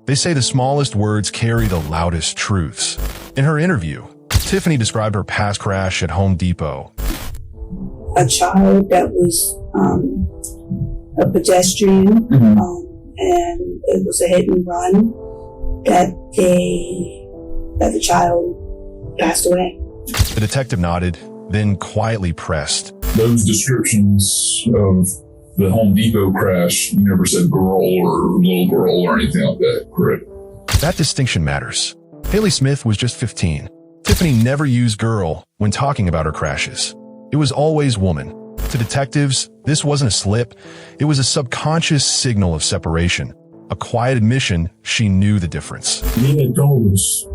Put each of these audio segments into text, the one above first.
They say the smallest words carry the loudest truths. In her interview, Tiffany described her past crash at Home Depot. A child that was a pedestrian, and it was a hit and run that the child passed away. The detective nodded, then quietly pressed. Those descriptions of the Home Depot crash, you never said girl or little girl or anything like that, correct? That distinction matters. Haley Smith was just 15. Tiffany never used girl when talking about her crashes. It was always woman. To detectives, this wasn't a slip. It was a subconscious signal of separation, a quiet admission she knew the difference. Nina told us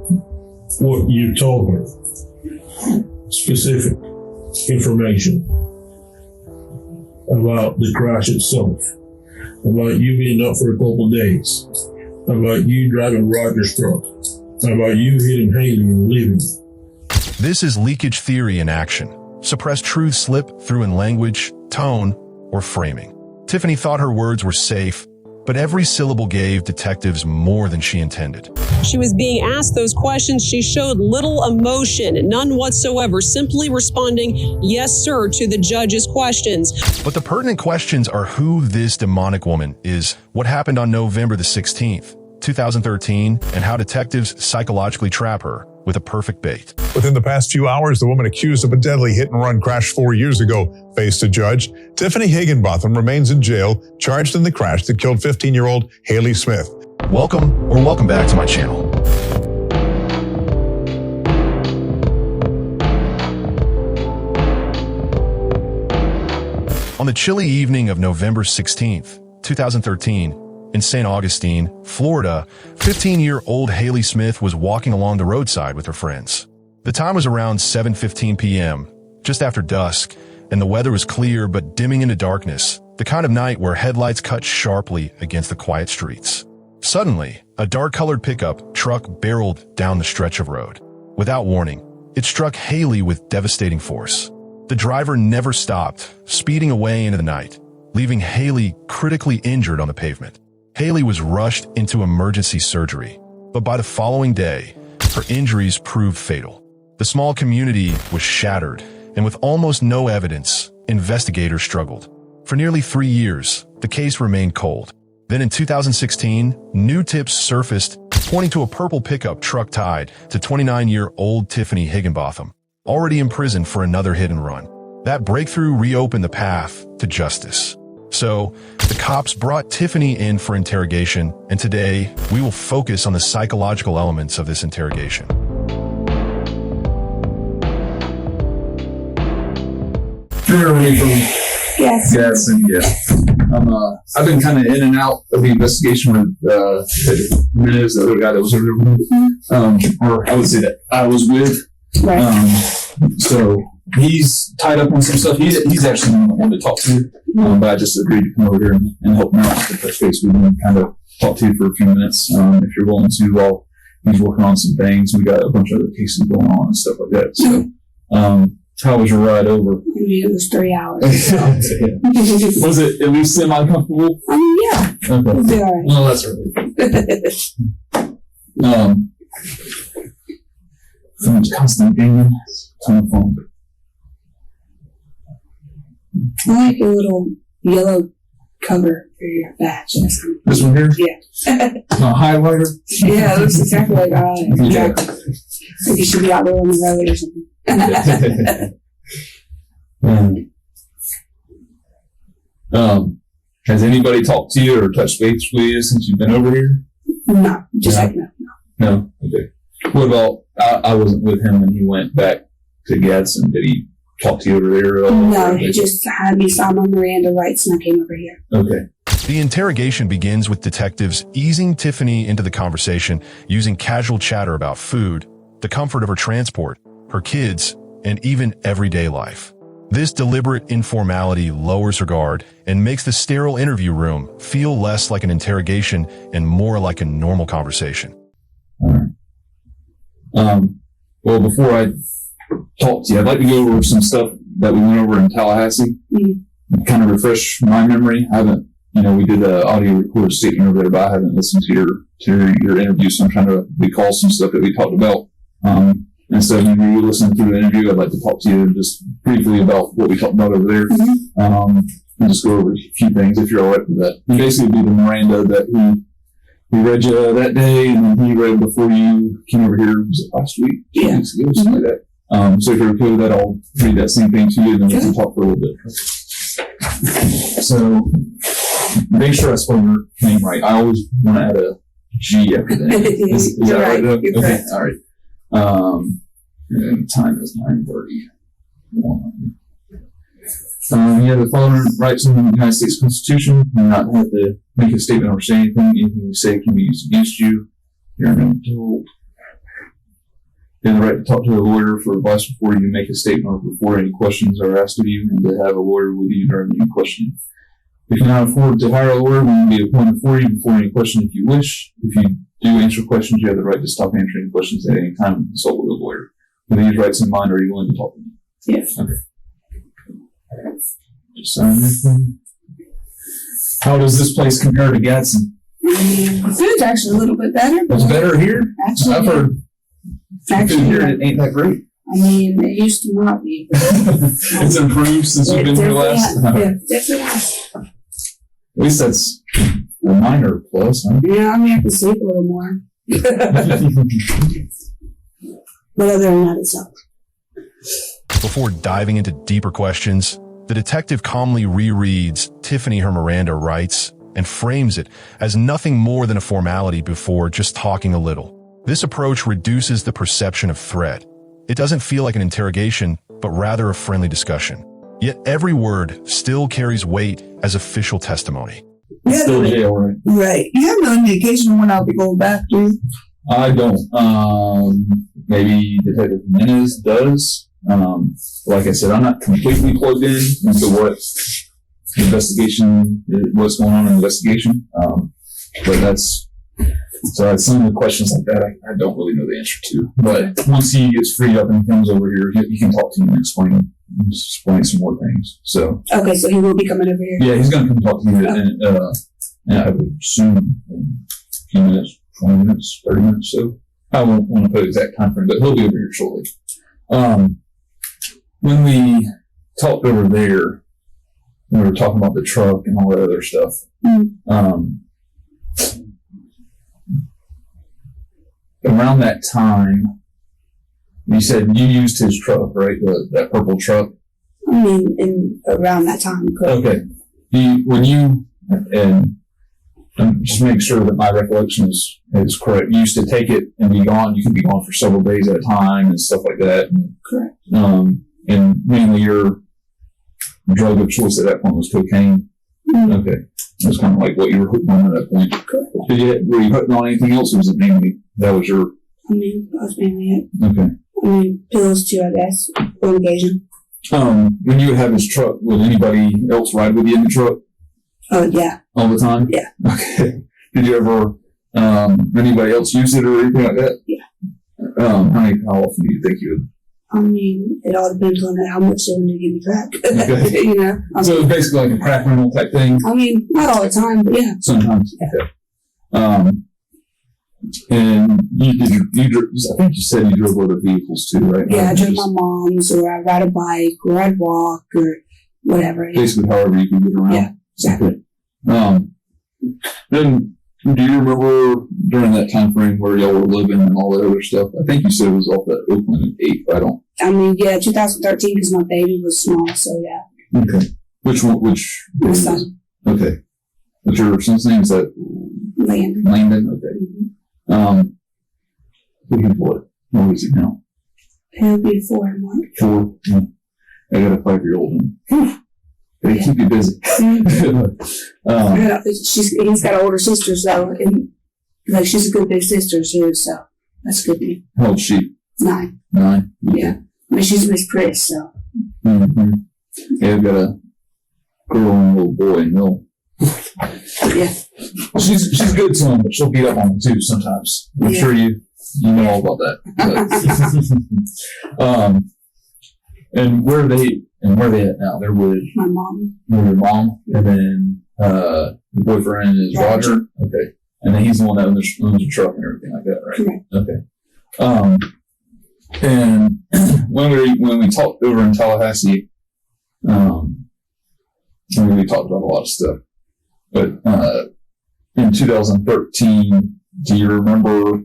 what you told her. Specific information about the crash itself, about you being up for a couple of days, about you driving Roger's truck, about you hitting Haley and leaving. This is leakage theory in action. Suppressed truths slip through in language, tone, or framing. Tiffany thought her words were safe, but every syllable gave detectives more than she intended. She was being asked those questions. She showed little emotion, none whatsoever, simply responding, yes, sir, to the judge's questions. But the pertinent questions are who this demonic woman is, what happened on November the 16th, 2013, and how detectives psychologically trap her with a perfect bait. Within the past few hours, the woman accused of a deadly hit-and-run crash 4 years ago faced a judge. Tiffany Higginbotham remains in jail, charged in the crash that killed 15-year-old Haley Smith. Welcome back to my channel. On the chilly evening of November 16th, 2013, in St. Augustine, Florida, 15-year-old Haley Smith was walking along the roadside with her friends. The time was around 7:15 p.m., just after dusk, and the weather was clear but dimming into darkness, the kind of night where headlights cut sharply against the quiet streets. Suddenly, a dark-colored pickup truck barreled down the stretch of road. Without warning, it struck Haley with devastating force. The driver never stopped, speeding away into the night, leaving Haley critically injured on the pavement. Haley was rushed into emergency surgery, but by the following day, her injuries proved fatal. The small community was shattered, and with almost no evidence, investigators struggled. For nearly 3 years, the case remained cold. Then in 2016, new tips surfaced, pointing to a purple pickup truck tied to 29-year-old Tiffany Higginbotham, already imprisoned for another hit and run. That breakthrough reopened the path to justice. So, the cops brought Tiffany in for interrogation, and today, we will focus on the psychological elements of this interrogation. Yes. Yes, and yeah. I've been kind of in and out of the investigation with Minez, the other guy that was over there. Or I would say that I was with. Right. So he's tied up on some stuff. He's actually the one I wanted to talk to, but I just agreed to come over here and help him out to touch base with him and kind of talk to you for a few minutes, if you're willing to, while he's working on some things. We got a bunch of other cases going on and stuff like that. So, how was your ride over? It was 3 hours. Was it at least semi-comfortable? Yeah. Okay. It was all right. Well, that's right. Phone's constant gaming. Ton of fun. I like a little yellow cover for your badge. This one here? Yeah. A highlighter? Yeah, it looks exactly like I like. Yeah. Like you should be out there on the road or something. Has anybody talked to you or touched base with you since you've been over here? No, just like no. No? Okay. What about, I wasn't with him when he went back to Gadsden. Did he talk to you over there at all? No, he just had me sign my Miranda rights and I came over here. Okay. The interrogation begins with detectives easing Tiffany into the conversation using casual chatter about food, the comfort of her transport, her kids, and even everyday life. This deliberate informality lowers her guard and makes the sterile interview room feel less like an interrogation and more like a normal conversation. All right. Well, before I talk to you, I'd like to go over some stuff that we went over in Tallahassee. Kind of refresh my memory. I haven't we did an audio record statement over there, but I haven't listened to your interview, so I'm trying to recall some stuff that we talked about. And so when you listen to the interview, I'd like to talk to you just briefly about what we talked about over there. And just go over a few things if you're all right with that. And basically be the Miranda that he read you that day, and then he read before you came over here. Was it last week? Yeah. Something like that. So if you're okay with that, I'll read that same thing to you, and then we can talk for a little bit. So make sure I spell your name right. I always want to add a G after that. Is that right? You're Okay. correct. All right. And time is 9:31. You have the following rights in the United States Constitution. You do not have to make a statement or say anything. Anything you say can be used against you. You're entitled. You have the right to talk to a lawyer for advice before you make a statement or before any questions are asked of you, and to have a lawyer with you during any question. If you cannot afford to hire a lawyer, we will be appointed for you before any question if you wish. If you do answer questions, you have the right to stop answering questions at any time and consult with a lawyer. With these rights in mind, are you willing to talk to me? Yes. Okay. Just sign everything. How does this place compare to Gadsden? The food's actually a little bit better. It's better here? Actually, I've heard food here actually, ain't that great. I mean, it used to not be. It's improved since you've been here last. Yeah, definitely has. At least that's a minor plus, huh? Yeah, I mean, I can sleep a little more. But other than that, it's up. Before diving into deeper questions, the detective calmly rereads Tiffany her Miranda rights and frames it as nothing more than a formality before just talking a little. This approach reduces the perception of threat. It doesn't feel like an interrogation, but rather a friendly discussion. Yet every word still carries weight as official testimony. It's still jail, right? Right. You have no indication when I'll be going back to. I don't. Maybe Detective Heinous does. Like I said, I'm not completely plugged in into what's going on in the investigation. But that's some of the questions like that I don't really know the answer to. But once he gets freed up and comes over here, he can talk to you and explain some more things. So Okay, so he will be coming over here. yeah, he's gonna come talk to you, and I would assume in a few minutes, 20 minutes, 30 minutes. So I won't want to put an exact time frame, but he'll be over here shortly. When we talked over there, we were talking about the truck and all that other stuff. Around that time, you said you used his truck, right? That purple truck. I mean, around that time. Correct. Okay. Just make sure that my recollection is correct. You used to take it and be gone. You could be gone for several days at a time and stuff like that. Correct. And mainly your drug of choice at that point was cocaine. Okay. That's kind of like what you were hooked on at that point. Correct. Were you hooked on anything else, or was it mainly that was your? I mean, that was mainly it. Okay. I mean, pills too, I guess, on occasion. When you would have his truck, would anybody else ride with you in the truck? Oh, yeah. All the time? Yeah. Okay. Did you ever, anybody else use it or anything like that? Yeah. How often do you think you would? I mean, it all depends on how much they're going to give me crack. Okay. You know? So it's basically like a crack rental type thing? I mean, not all the time, but yeah. Sometimes. Yeah. Okay. And I think you said you drove other vehicles too, right? Yeah, I drove my mom's, or I ride a bike, or I'd walk, or whatever. Yeah. Basically, however you can get around. Yeah, exactly. Then, do you remember during that time frame where y'all were living and all that other stuff? I think you said it was off that Oakland 8, but I don't. I mean, yeah, 2013, because my baby was small, so yeah. Okay. Which one? My son, Okay. What's your son's name? Is that Landon. Landon? Okay. What is he now? He'll be 4 in March. 4. Yeah. I got a 5-year-old. They keep you busy. Yeah, he's got an older sister, so, and, like, she's a good big sister too, so that's good news. How old's she? 9. 9? Okay. Yeah. I mean, she's Miss Pris, so. Mm-hmm. Yeah, I've got a girl and a little boy, and they'll. Yeah. She's good to them, but she'll beat up on them too sometimes. I'm sure you know all about that. But, and where are they at now? They're with My mom. your mom, and then your boyfriend is Roger. Okay. And then he's the one that owns the truck and everything like that, right? Correct. Okay. And when we talked over in Tallahassee, we talked about a lot of stuff. But in 2013, do you remember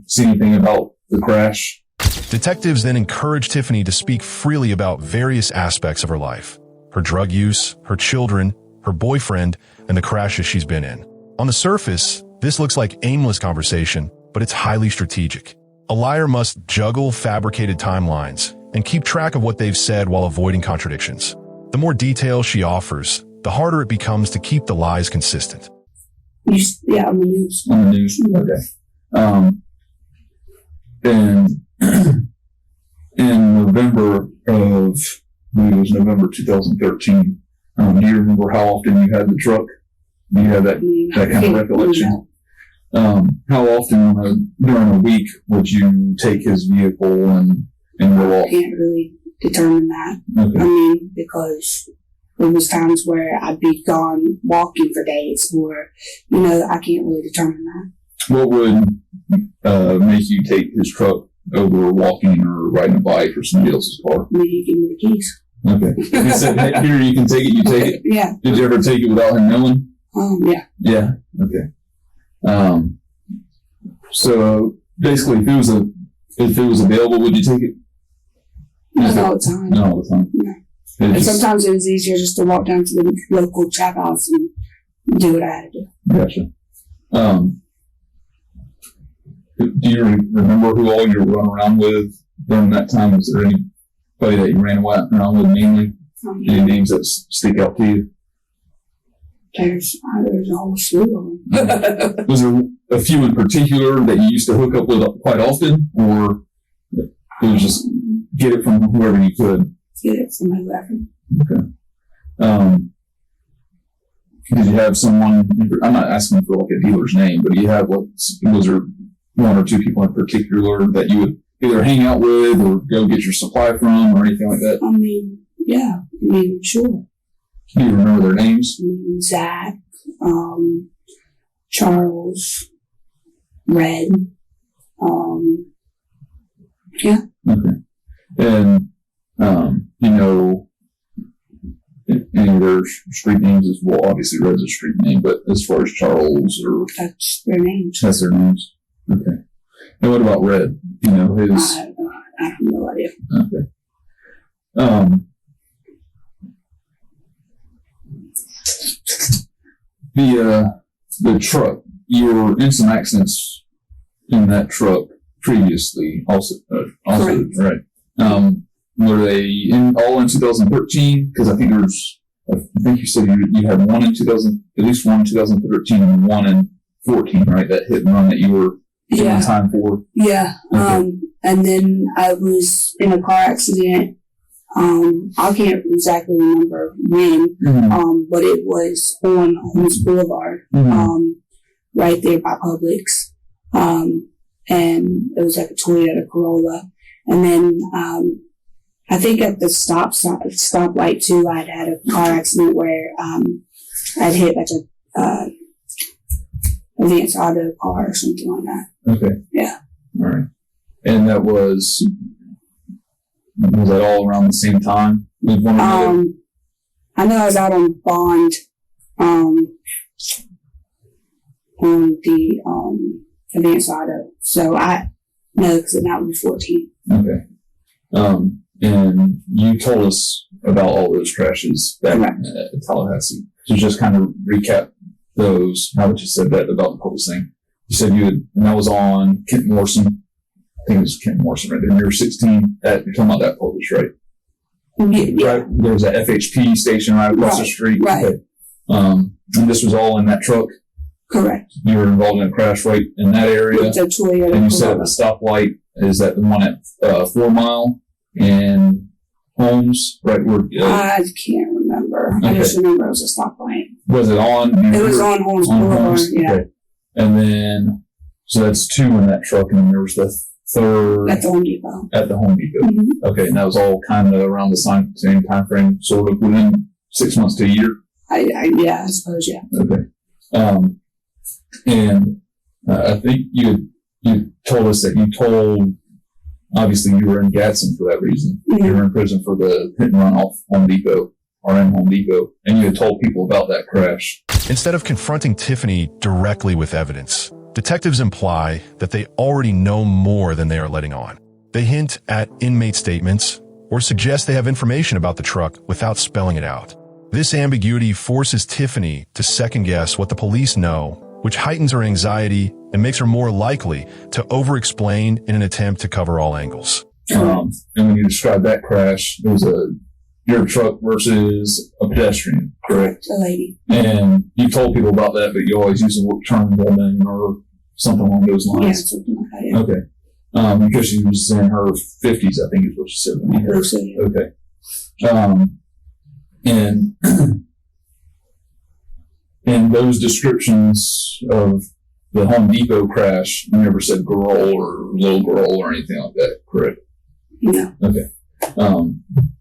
seeing anything about the crash? Detectives then encouraged Tiffany to speak freely about various aspects of her life: her drug use, her children, her boyfriend, and the crashes she's been in. On the surface, this looks like aimless conversation, but it's highly strategic. A liar must juggle fabricated timelines and keep track of what they've said while avoiding contradictions. The more detail she offers, the harder it becomes to keep the lies consistent. Yeah, on the news. On the news, okay. And in November of, I believe it was November 2013, do you remember how often you had the truck? Do you have that kind of recollection? How often during a week would you take his vehicle and go off? I can't really determine that. Okay. I mean, because there was times where I'd be gone walking for days, or, I can't really determine that. What would make you take his truck over walking or riding a bike or somebody else's car? Maybe you give me the keys. Okay. He said, "Hey, here, you can take it, you take it." Yeah. Did you ever take it without him knowing? Yeah. Yeah. Okay. So basically, if it was available, would you take it? Not all the time. Not all the time. No. And sometimes it was easier just to walk down to the local trap house and do what I had to do. Gotcha. Do you remember who all you were running around with during that time? Was there anybody that you ran around with mainly? Any names that stick out to you? There's a whole slew of them. Was there a few in particular that you used to hook up with quite often, or it was just get it from whoever you could? Get it from whoever. Okay. Did you have someone? I'm not asking for like a dealer's name, but do you have was there one or two people in particular that you would either hang out with or go get your supply from or anything like that? I mean, yeah. Sure. Do you remember their names? Zach, Charles, Red, yeah. Okay. And, any of their street names as well? Obviously, Red's a street name, but as far as Charles or... That's their names. That's their names. Okay. And what about Red? His... I have no idea. Okay. The truck, you were in some accidents in that truck previously also right. Were they all in 2013? Because I think you said you had one in at least one in 2013 and one in 14, right? That hit and run that you were given time for. Yeah. Okay. And then I was in a car accident. I can't exactly remember when, but it was on Holmes Boulevard, right there by Publix. And it was like a Toyota Corolla. And then, I think at the stoplight too, I'd had a car accident where, I'd hit like a, Advanced Auto car or something like that. Okay. Yeah. All right. And that was that all around the same time with one another? I know I was out on bond, on the, Advanced Auto. So I know because that was 14. Okay. And you told us about all those crashes back at Tallahassee. So just kind of recap those, how that you said that about the Publix thing. You said and that was on Kent Morrison. I think it was Kent Morrison right there. You were 16. You're talking about that Publix, right? Yeah. Right. There was that FHP station right across the street. Right. Okay. And this was all in that truck? Correct. You were involved in a crash right in that area? With the Toyota. And you said at the stoplight, is that the one at 4 Mile and Holmes, right? I can't remember. Okay. I just remember it was a stoplight. Was it on? It was on Holmes Boulevard, yeah. Okay. And then, so that's 2 in that truck, and there was the third At the Home Depot. At the Home Depot. Mm-hmm. Okay, and that was all kind of around the same time frame, sort of within 6 months to a year? I suppose, yeah. Okay. And I think you told us that you told, obviously you were in Gadsden for that reason. Mm-hmm. You were in prison for the hit and run off Home Depot, or in Home Depot, and you had told people about that crash. Instead of confronting Tiffany directly with evidence, detectives imply that they already know more than they are letting on. They hint at inmate statements or suggest they have information about the truck without spelling it out. This ambiguity forces Tiffany to second-guess what the police know, which heightens her anxiety and makes her more likely to over-explain in an attempt to cover all angles. And when you described that crash, it was your truck versus a pedestrian, correct? A lady. And you told people about that, but you always use the term woman or something along those Yeah, lines. something like that, yeah. Okay. Because she was in her 50s, I think is what you said. When you heard. Okay. And those descriptions of the Home Depot crash, you never said girl or little girl or anything like that, correct? No. Okay.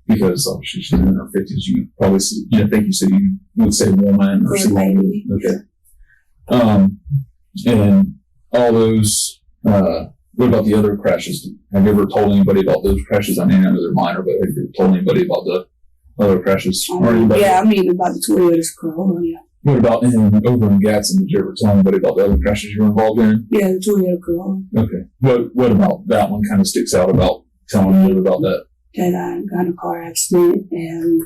Because obviously she's in her 50s, you probably, I think you said you would say woman or something. Lady. Okay. And all those, what about the other crashes? Have you ever told anybody about those crashes? I mean, I know they're minor, but have you ever told anybody about the other crashes? Yeah, I mean, about the Toyota's Corolla, yeah. What about over in Gadsden? Did you ever tell anybody about the other crashes you were involved in? Yeah, the Toyota Corolla. Okay. What about that one kind of sticks out about telling a little about that? That I got in a car accident and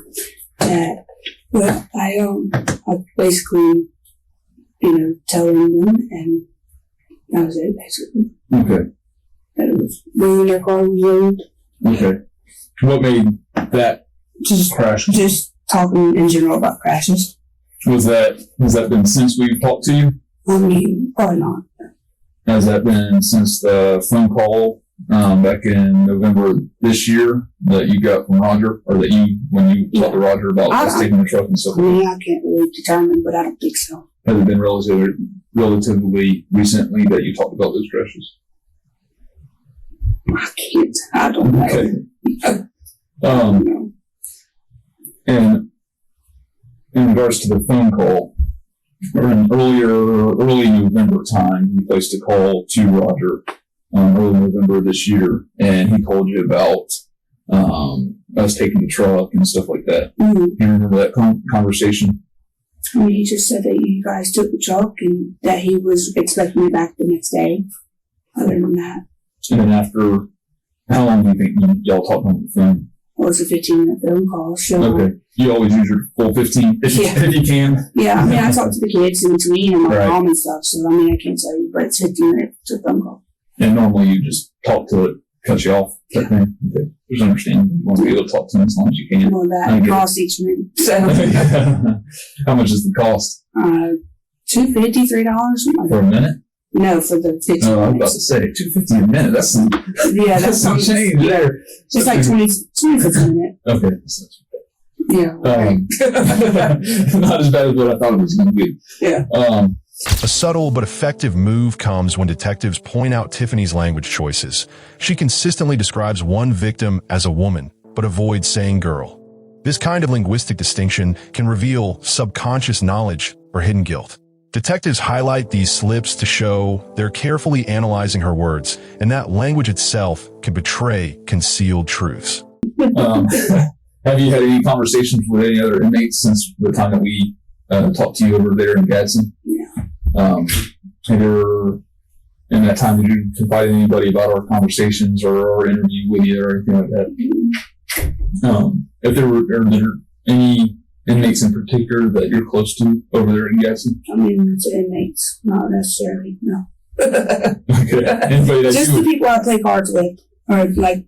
that, well, I basically, telling them, and that was it, basically. Okay. That it was bringing their car was ruined. Okay. What made that Just crash? Just talking in general about crashes. Has that been since we've talked to you? I mean, probably not. Has that been since the phone call back in November this year that you got from Roger, or that when you talked to Roger about us taking the truck and stuff? I mean, I can't really determine, but I don't think so. Has it been relatively recently that you talked about those crashes? I don't know. Okay. I don't know. And in regards to the phone call, or in early November time, you placed a call to Roger early November this year, and he told you about us taking the truck and stuff like that. Mm-hmm. You remember that conversation? I mean, he just said that you guys took the truck and that he was expecting me back the next day. Other than that, And then after, how long do you think y'all talked on the phone? it was a 15-minute phone call. So, Okay. You always use your full 15 if you can. Yeah, I mean, I talked to the kids in between and my Right. mom and stuff. So, I mean, I can't tell you, but it's 15 minutes of phone call. And normally you just talk till it cuts you off. Type thing. Okay. There's understanding. You want to be able to talk to them as long as you can. Well, I that get costs each minute. So, How much is the cost? $2.50, $3, something like For a that. minute? No, for the 15 Oh, I was about minutes. to say $2.50 a minute. That's some, Yeah, that's some change there. It's like 20 cents a minute. Okay. Yeah. Right. Not as bad as what I thought it was going to be. Yeah. A subtle but effective move comes when detectives point out Tiffany's language choices. She consistently describes one victim as a woman, but avoids saying girl. This kind of linguistic distinction can reveal subconscious knowledge or hidden guilt. Detectives highlight these slips to show they're carefully analyzing her words, and that language itself can betray concealed truths. Have you had any conversations with any other inmates since the time that we talked to you over there in Gadsden? Yeah. Have you ever, in that time, did you confide in anybody about our conversations or our interview with you or anything like that? If there were any inmates in particular that you're close to over there in Gadsden? I mean, it's inmates, not necessarily, no. Okay. Anybody that Just you the would, people I play cards with are, like,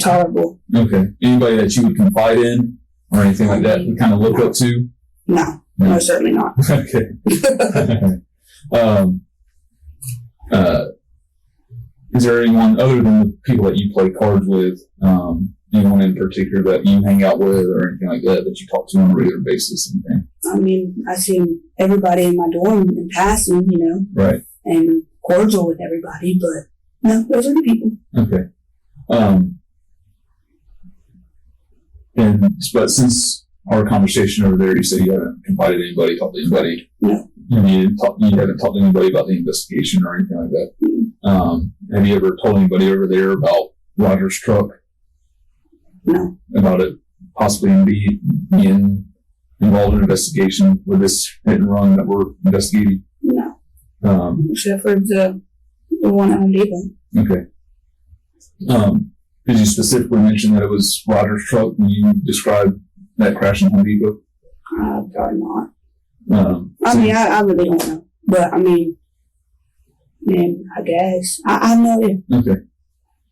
tolerable. okay. Anybody that you would confide in or anything like that, you kind of look up to? No, No. certainly not. Okay. Is there anyone other than the people that you play cards with, anyone in particular that you hang out with or anything like that you talk to on a regular basis? Anything? I mean, I see everybody in my dorm in passing, Right. and cordial with everybody, but no, those are the people. Okay. But since our conversation over there, you said you haven't confided to anybody, talked to anybody. No. You haven't talked to anybody about the investigation or anything like that. Have you ever told anybody over there about Roger's truck? No. About it possibly being involved in an investigation with this hit and run that we're investigating? No. Except for the one at Home Depot. Okay. Did you specifically mention that it was Roger's truck when you described that crash in Home Depot? Probably not. I really don't know. But, I guess. I have no idea. Okay.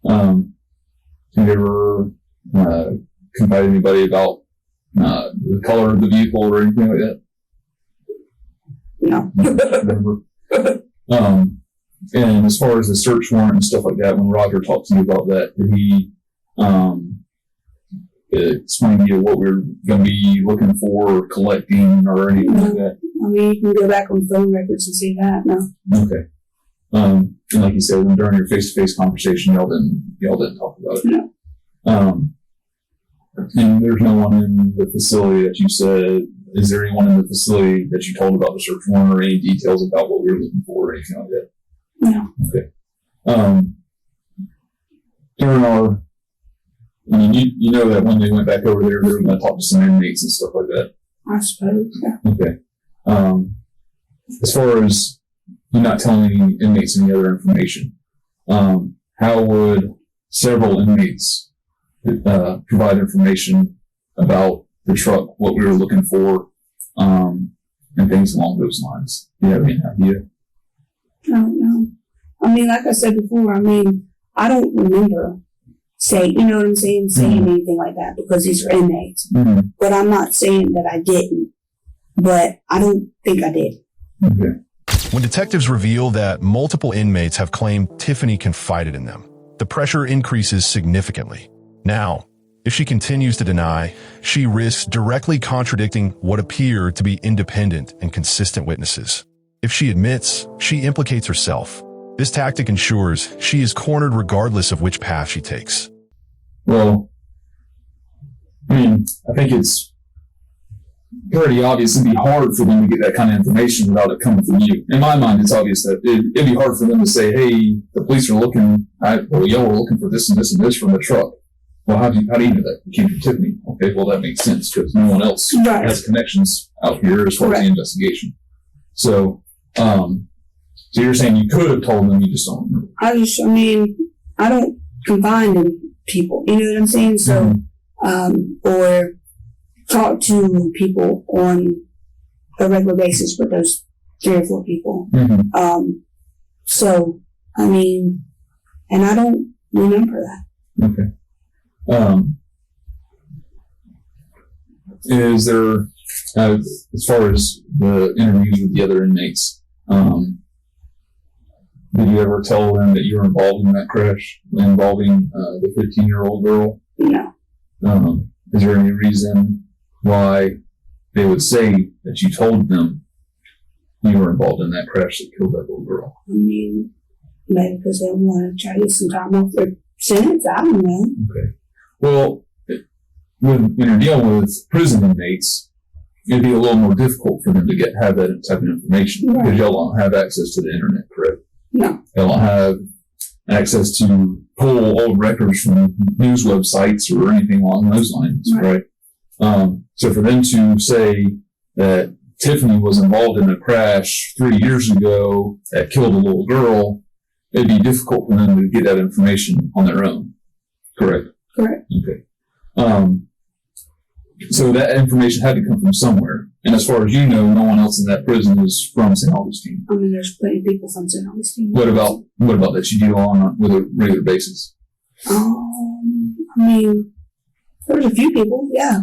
Have you ever confided anybody about the color of the vehicle or anything like that? No. Never. And as far as the search warrant and stuff like that, when Roger talked to you about that, did he explain to you what we're going to be looking for or collecting or anything like that? You can go back on phone records and see that. No. Okay. And like you said, during your face-to-face conversation, y'all didn't talk about it. No. And there's no one in the facility that you said. Is there anyone in the facility that you told about the search warrant or any details about what we were looking for or anything like that? No. Okay. During our, you know that when they went back over there, they were going to talk to some inmates and stuff like that. I suppose. Yeah. Okay. As far as you not telling inmates any other information, how would several inmates provide information about the truck, what we were looking for, and things along those lines? Do you have any idea? I don't know. Like I said before, I don't remember saying anything like that because these are inmates. Mm-hmm. But I'm not saying that I didn't. But I don't think I did. Okay. When detectives reveal that multiple inmates have claimed Tiffany confided in them, the pressure increases significantly. Now, if she continues to deny, she risks directly contradicting what appear to be independent and consistent witnesses. If she admits, she implicates herself. This tactic ensures she is cornered regardless of which path she takes. Well, I think it's pretty obvious it'd be hard for them to get that kind of information without it coming from you. In my mind, it's obvious that it'd be hard for them to say, hey, the police are looking, y'all were looking for this and this and this from the truck. Well, how do you know that? It came from Tiffany. Okay, well, that makes sense because no one else has connections out here as far as the investigation. So, so you're saying you could have told them, you just don't remember? I don't confine in people. You know what I'm saying? So, or talk to people on a regular basis with those 3 or 4 people. Mm-hmm. So, and I don't remember that. Okay. Is there, as far as the interviews with the other inmates, did you ever tell them that you were involved in that crash involving the 15-year-old girl? No. Is there any reason why they would say that you told them you were involved in that crash that killed that little girl? Maybe because they want to try to get some time off their sentence. I don't know. Okay. Well, when you're dealing with prison inmates, it'd be a little more difficult for them to have that type of information because y'all don't have access to the internet, correct? No. Y'all don't have access to pull old records from news websites or anything along those lines, right? So for them to say that Tiffany was involved in a crash 3 years ago that killed a little girl, it'd be difficult for them to get that information on their own, correct? Correct. Okay. So that information had to come from somewhere. And as far as you know, no one else in that prison is from St. Augustine. There's plenty of people from St. Augustine. What about that you deal on with a regular basis? There's a few people, yeah.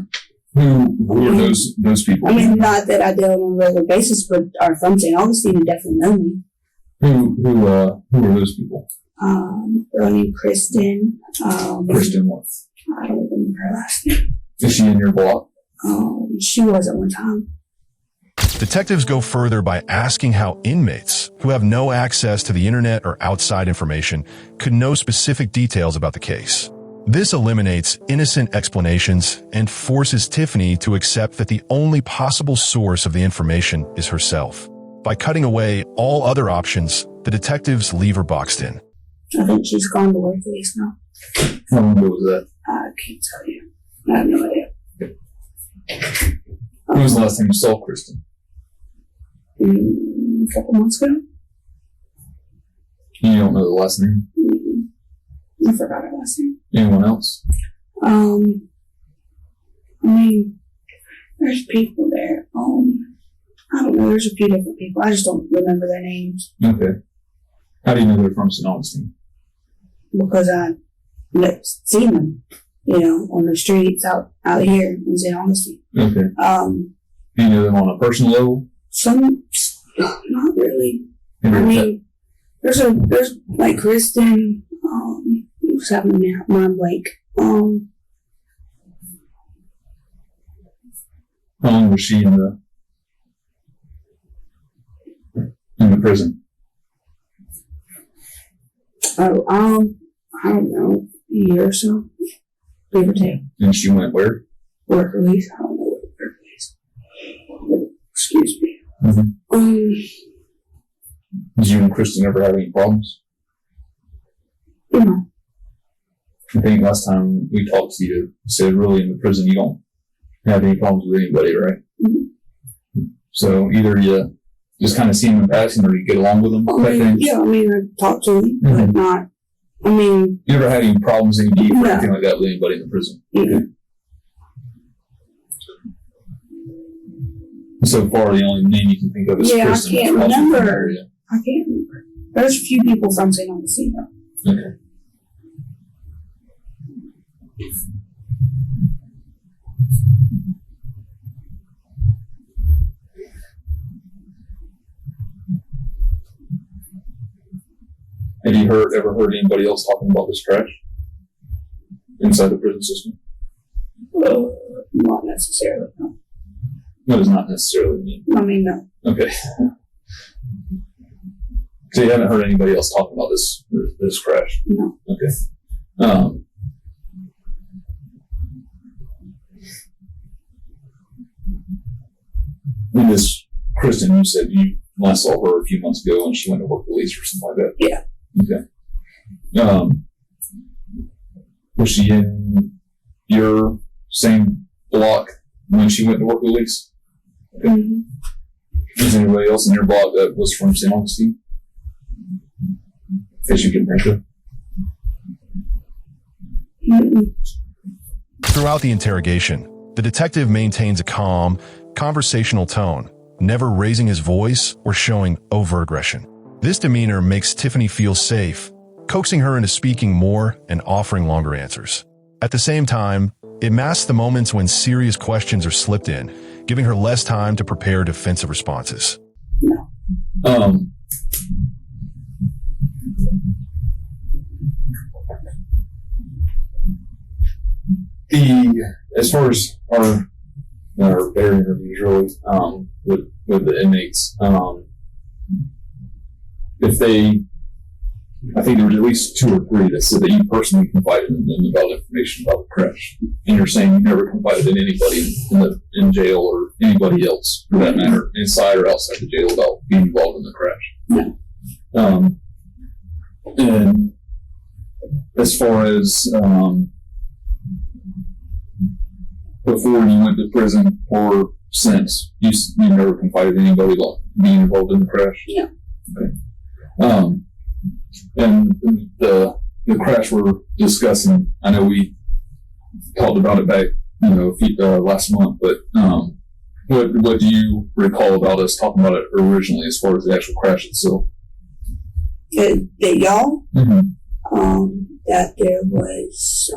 Who are those people? Not that I deal on a regular basis, but are from St. Augustine and definitely know me. Who are those people? Girl named Kristen. Kristen what? I don't remember her last name. Is she in your block? She was at one time. Detectives go further by asking how inmates who have no access to the internet or outside information could know specific details about the case. This eliminates innocent explanations and forces Tiffany to accept that the only possible source of the information is herself. By cutting away all other options, the detectives leave her boxed in. I think she's gone to work police now. How long ago was that? I can't tell you. I have no idea. When was the last time you saw Kristen? A couple months ago. You don't know the last name? I forgot her last name. Anyone else? I mean, there's people there. I don't know. There's a few different people. I just don't remember their names. Okay. How do you know they're from St. Augustine? Because I've seen them, on the streets out here in St. Augustine. Okay. Do you know them on a personal level? Some, not really. I mean, there's like Kristen, who's having a mind blank. How long was she in the prison? Oh, I don't know, a year or so, give or take. And she went where? Work release. I don't know what work release. Excuse me. Mm-hmm. Did you and Kristen ever have any problems? No. I think last time we talked to you, you said really in the prison you don't have any problems with anybody, right? Mm-hmm. So either you just kind of see them in passing or you get along with them? I talk to them, Mm-hmm. but not, You never had any problems, any beef or No. anything like that with anybody in the prison? Mm-hmm. So far, the only name you can think of is Kristen. I can't Who's from remember. that area. I can't remember. There's a few people from St. Augustine, though. Okay. Have you ever heard anybody else talking about this crash inside the prison system? Not necessarily, no. What does not necessarily mean? I mean, no. Okay. So you haven't heard anybody else talking about this crash? No. Okay. And this Kristen, you said you last saw her a few months ago and she went to work release or something like that? Yeah. Okay. Was she in your same block when she went to work release? Okay. Mm-hmm. Was anybody else in your block that was from St. Augustine that you can think of? Mm-mm. Throughout the interrogation, the detective maintains a calm, conversational tone, never raising his voice or showing overt aggression. This demeanor makes Tiffany feel safe, coaxing her into speaking more and offering longer answers. At the same time, it masks the moments when serious questions are slipped in, giving her less time to prepare defensive responses. No. As far as our interviews really, with the inmates, I think there was at least 2 or 3 that said that you personally confided in them about information about the crash. And you're saying you never confided in anybody in jail or anybody else, for that matter, inside or outside the jail about being involved in the crash. No. And as far as before you went to prison or since, you never confided in anybody about being involved in the crash? Yeah. Okay. And the crash we're discussing, I know we talked about it back, last month, but what do you recall about us talking about it originally as far as the actual crash itself? That y'all, Mm-hmm. that there was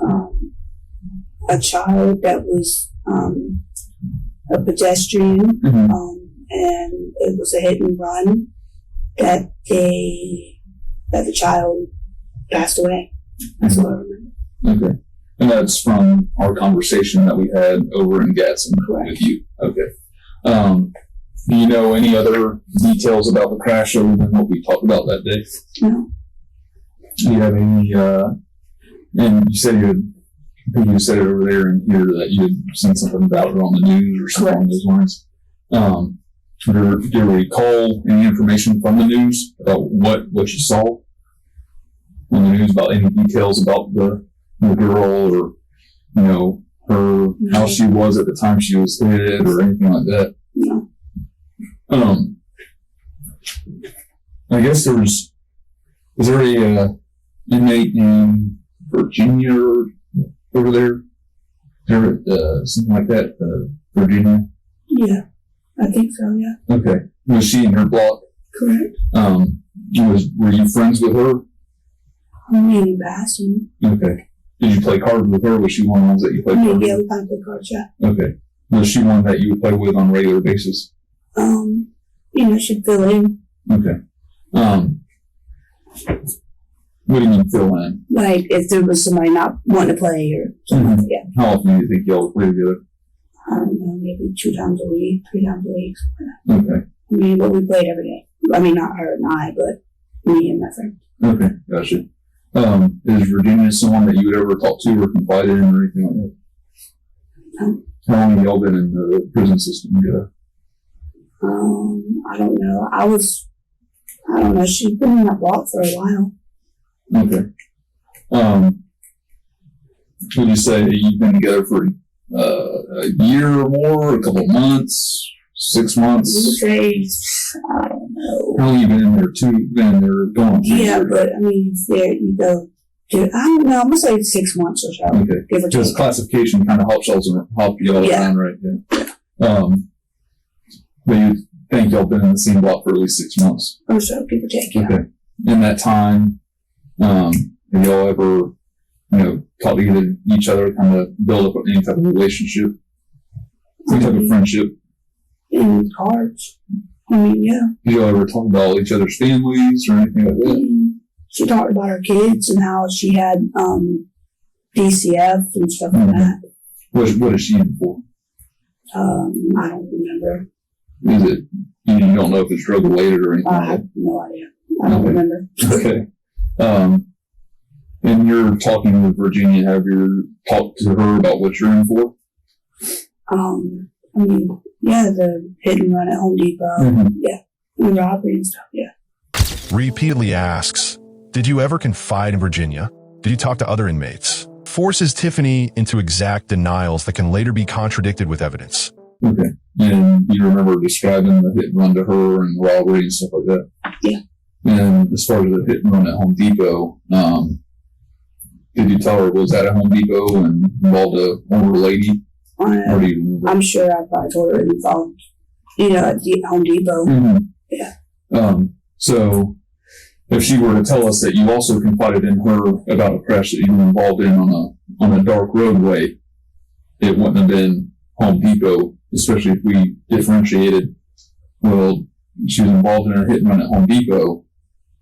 a child that was a pedestrian, Mm-hmm. and it was a hit and run, that the child passed away. That's what I remember. Okay. And that's from our conversation that we had over in Gadsden with you. Okay. Do you know any other details about the crash other than what we talked about that day? No. Do you have any, and you said you had think you said it over there and here that you had seen something about her on the news or something along those lines. Do you recall any information from the news about what you saw on the news, about any details about the girl, or her how she was at the time she was hit, or anything like that? No. I guess is there a inmate in Virginia over there? Something like that, Virginia? Yeah, I think so, yeah. Okay. Was she in your block? Correct. Were you friends with her? I mean, passing. Okay. Did you play cards with her? Was she one of the ones that you played cards with? Yeah, we kind of play cards, yeah. Okay. Was she one that you would play with on a regular basis? She'd fill in. Okay. What do you mean fill in? Like, if there was somebody not wanting to play or something like that. How often do you think y'all would play together? I don't know, maybe 2 times a week, 3 times a week, something like that. Okay. But we played every day. I mean, not her and I, but me and my friend. Okay, gotcha. Is Virginia someone that you would ever talk to or confide in or anything like that? No. How long have y'all been in the prison system together? I don't know. I don't know. She's been in that block for a while. Okay. Would you say you've been together for a year or more, a couple of months, 6 months? I don't know. How long have you been in there? Been in there going? Yeah, but I mean, there you go. I don't know. I'm gonna say 6 months or so. Okay. Give or Because take. classification kind of help y'all around, right? Yeah. But you think y'all been in the same block for at least 6 months? Or so, give or take. Yeah. Okay. In that time, have y'all ever, taught each other, kind of build up any type of relationship, any type of friendship? In cards. I mean, yeah. Did y'all ever talk about each other's families or anything like that? She talked about her kids and how she had DCF and stuff like that. What is she in for? I don't remember. Is it, you don't know if it's drug related or anything I like have no idea. I don't remember. that? Okay. And you're talking with Virginia, have you talked to her about what you're in for? I mean, yeah, the hit and run at Home Depot. Yeah. And robbery and stuff, yeah. Repeatedly asks, did you ever confide in Virginia? Did you talk to other inmates? Forces Tiffany into exact denials that can later be contradicted with evidence. Okay. And you remember describing the hit and run to her and the robbery and stuff like that? Yeah. And as far as the hit and run at Home Depot, did you tell her, was that at Home Depot and involved an older lady? Or do you remember? I'm sure I probably told her it involved, at Home Depot. Yeah. So, if she were to tell us that you also confided in her about a crash that you were involved in on a dark roadway, it wouldn't have been Home Depot, especially if we differentiated. Well, she was involved in a hit and run at Home Depot.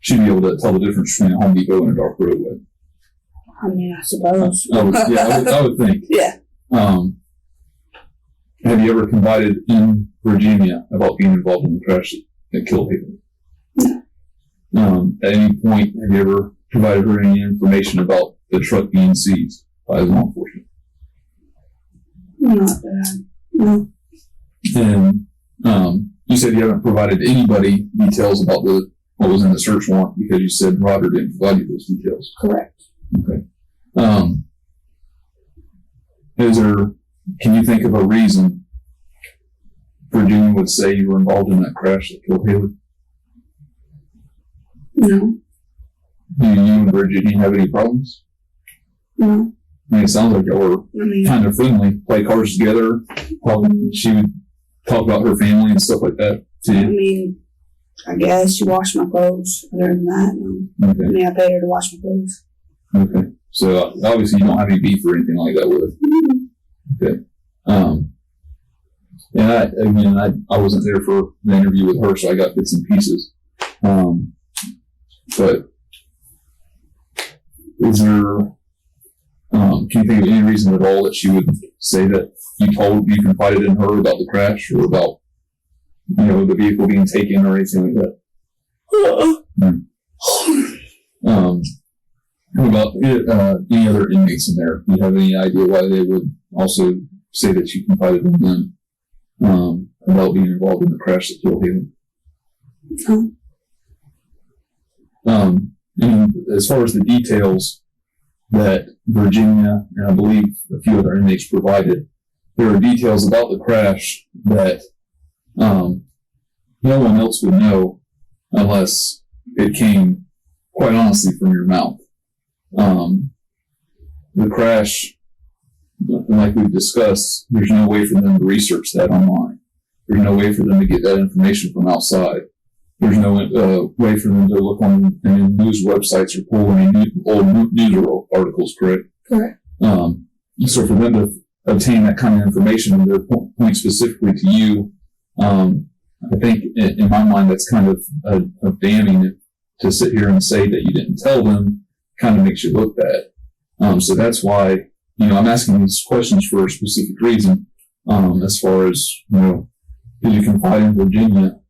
She'd be able to tell the difference between a Home Depot and a dark roadway. I mean, I suppose. I would think. Yeah. Have you ever confided in Virginia about being involved in the crash that killed people? No. At any point, have you ever provided her any information about the truck being seized by law enforcement? Not that. No. And you said you haven't provided anybody details about what was in the search warrant because you said Roger didn't provide you those details. Correct. Okay. Can you think of a reason Virginia would say you were involved in that crash that killed Haley? No. Do you and Virginia have any problems? No. I mean, it sounds like y'all were kind of friendly, play cards together. She would talk about her family and stuff like that to you. I mean, I guess she washed my clothes. Other than that, no. Okay. I mean, I paid her to wash my clothes. Okay. So obviously you don't have any beef or anything like that with her. Okay. And I wasn't there for the interview with her, so I got bits and pieces. But is there, can you think of any reason at all that she would say that you confided in her about the crash or about, the vehicle being taken or anything like that? What about any other inmates in there? Do you have any idea why they would also say that you confided in them about being involved in the crash that killed Haley? And as far as the details that Virginia and I believe a few other inmates provided, there are details about the crash that no one else would know unless it came, quite honestly, from your mouth. The crash, like we've discussed, there's no way for them to research that online. There's no way for them to get that information from outside. There's no way for them to look on any news websites or pull any old news articles, correct? Correct. So for them to obtain that kind of information and to point specifically to you, I think in my mind that's kind of damning to sit here and say that you didn't tell them. Kind of makes you look bad. So that's why, I'm asking these questions for a specific reason. As far as, did you confide in Virginia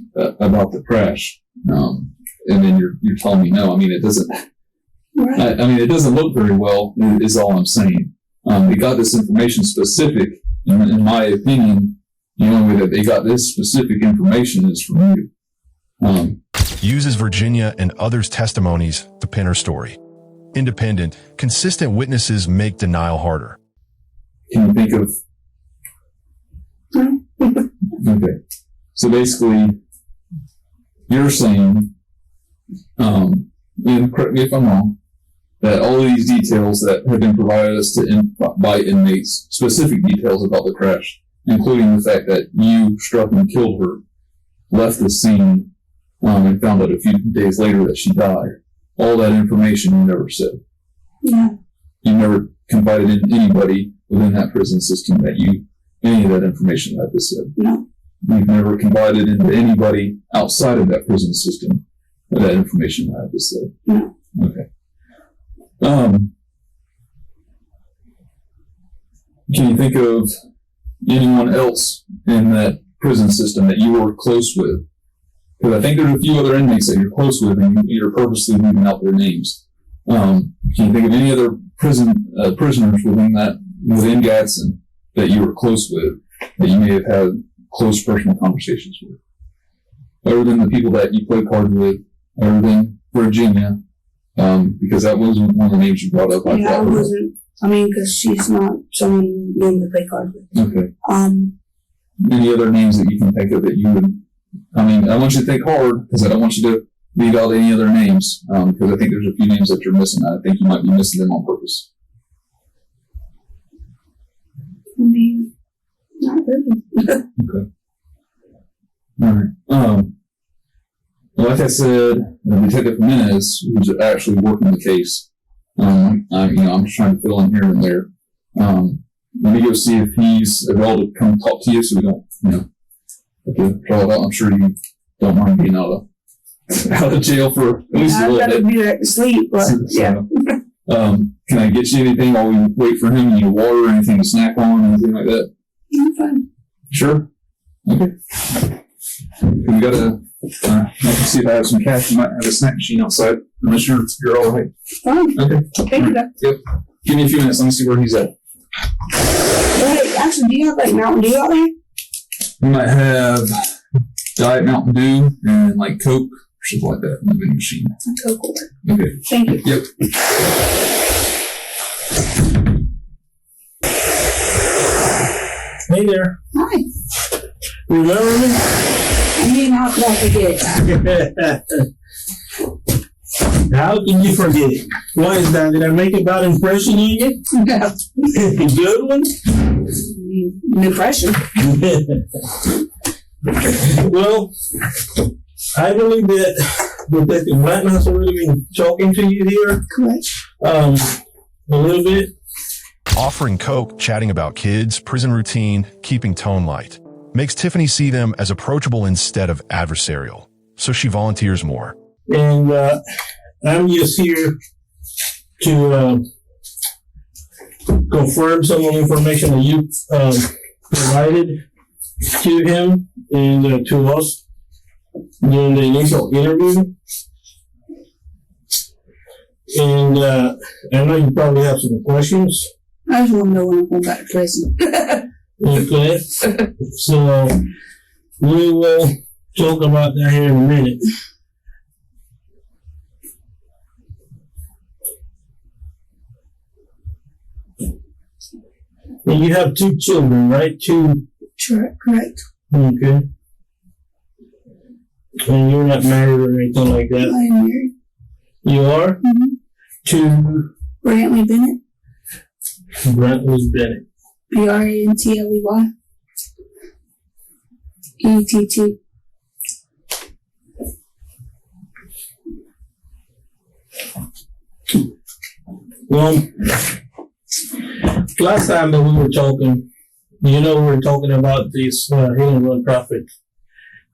about the crash? And then you're telling me no. I mean, it doesn't. Right. It doesn't look very well. Is all I'm saying. They got this information specific, in my opinion. The only way that they got this specific information is from you. Uses Virginia and others' testimonies to pin her story. Independent, consistent witnesses make denial harder. Can you think of? Okay. So basically, you're saying, and correct me if I'm wrong, that all of these details that have been provided us by inmates, specific details about the crash, including the fact that you struck and killed her, left the scene, and found out a few days later that she died. All that information you never said. Yeah. You never confided in anybody within that prison system that any of that information that I just said. No. You've never confided into anybody outside of that prison system that information that I just said. No. Okay. Can you think of anyone else in that prison system that you were close with? Because I think there's a few other inmates that you're close with, and you're purposely leaving out their names. Can you think of any other prisoners within Gadsden that you were close with, that you may have had close personal conversations with? Other than the people that you played cards with, other than Virginia, because that wasn't one of the names you brought up. Yeah, I wasn't. Because she's not someone you normally play cards with. Okay. Any other names that you can think of that you would? I want you to think hard, because I don't want you to leave out any other names, because I think there's a few names that you're missing. I think you might be missing them on purpose. Not really. Okay. All right. Like I said, Detective Jimenez, who's actually working the case, I'm just trying to fill in here and there. Let me go see if he's available to come talk to you, so we don't, okay, draw it out. I'm sure you don't mind being out of jail for at least a little bit. I'd rather be back to sleep, but yeah. Can I get you anything while we wait for him? Any water or anything to snack on, anything like that? I'm fine. Sure. Okay. We gotta I can see if I have some cash. You might have a snack machine outside, unless you're all right. Fine. Okay. Thank you, Doc. Yep. Give me a few minutes. Let me see where he's at. Wait, actually, do you have like Mountain Dew out there? We might have Diet Mountain Dew and like Coke or something like that in the vending machine. A Coke will work. Okay. Thank you. Yep. Hey there. Hi. Remember me? I mean, how could I forget? How can you forget? Why is that? Did I make a bad impression on you? Yeah. Good one? An impression. Well, I believe that Detective Martin has already been talking to you here. Correct. A little bit. Offering Coke, chatting about kids, prison routine, keeping tone light. Makes Tiffany see them as approachable instead of adversarial. So she volunteers more. And I'm just here to confirm some of the information that you provided to him and to us during the initial interview. And I know you probably have some questions. I just want to know when I'm going back to prison. Okay. So we will talk about that here in a minute. And you have 2 children, right? 2. Correct. Okay. And you're not married or anything like I that? am married. You are? Mm-hmm. To Brantley Bennett. Ruthless Bennett. Brantley. ETT. Well, last time that we were talking, we were talking about this hit and run traffic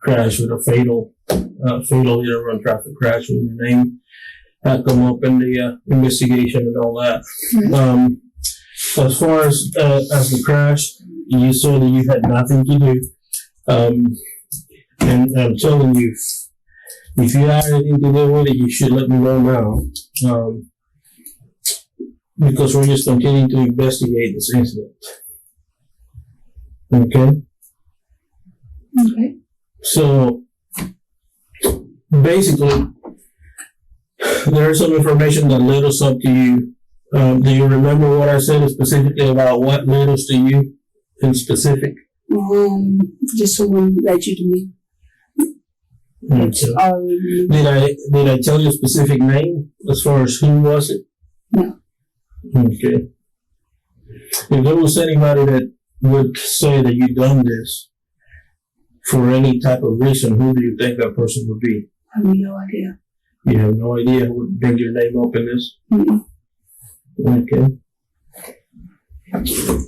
crash with a fatal hit and run traffic crash with your name had come up in the investigation and all that. As far as the crash, you said that you had nothing to do. And I'm telling you, if you had anything to do with it, you should let me know now. Because we're just continuing to investigate this incident. Okay? Okay. So, basically, there's some information that led us up to you. Do you remember what I said specifically about what led us to you in specific? Just someone led you to me. Okay. Did I tell you a specific name as far as who was it? No. Okay. If there was anybody that would say that you done this for any type of reason, who do you think that person would be? I have no idea. You have no idea who would bring your name up in this? Mm-hmm. Okay.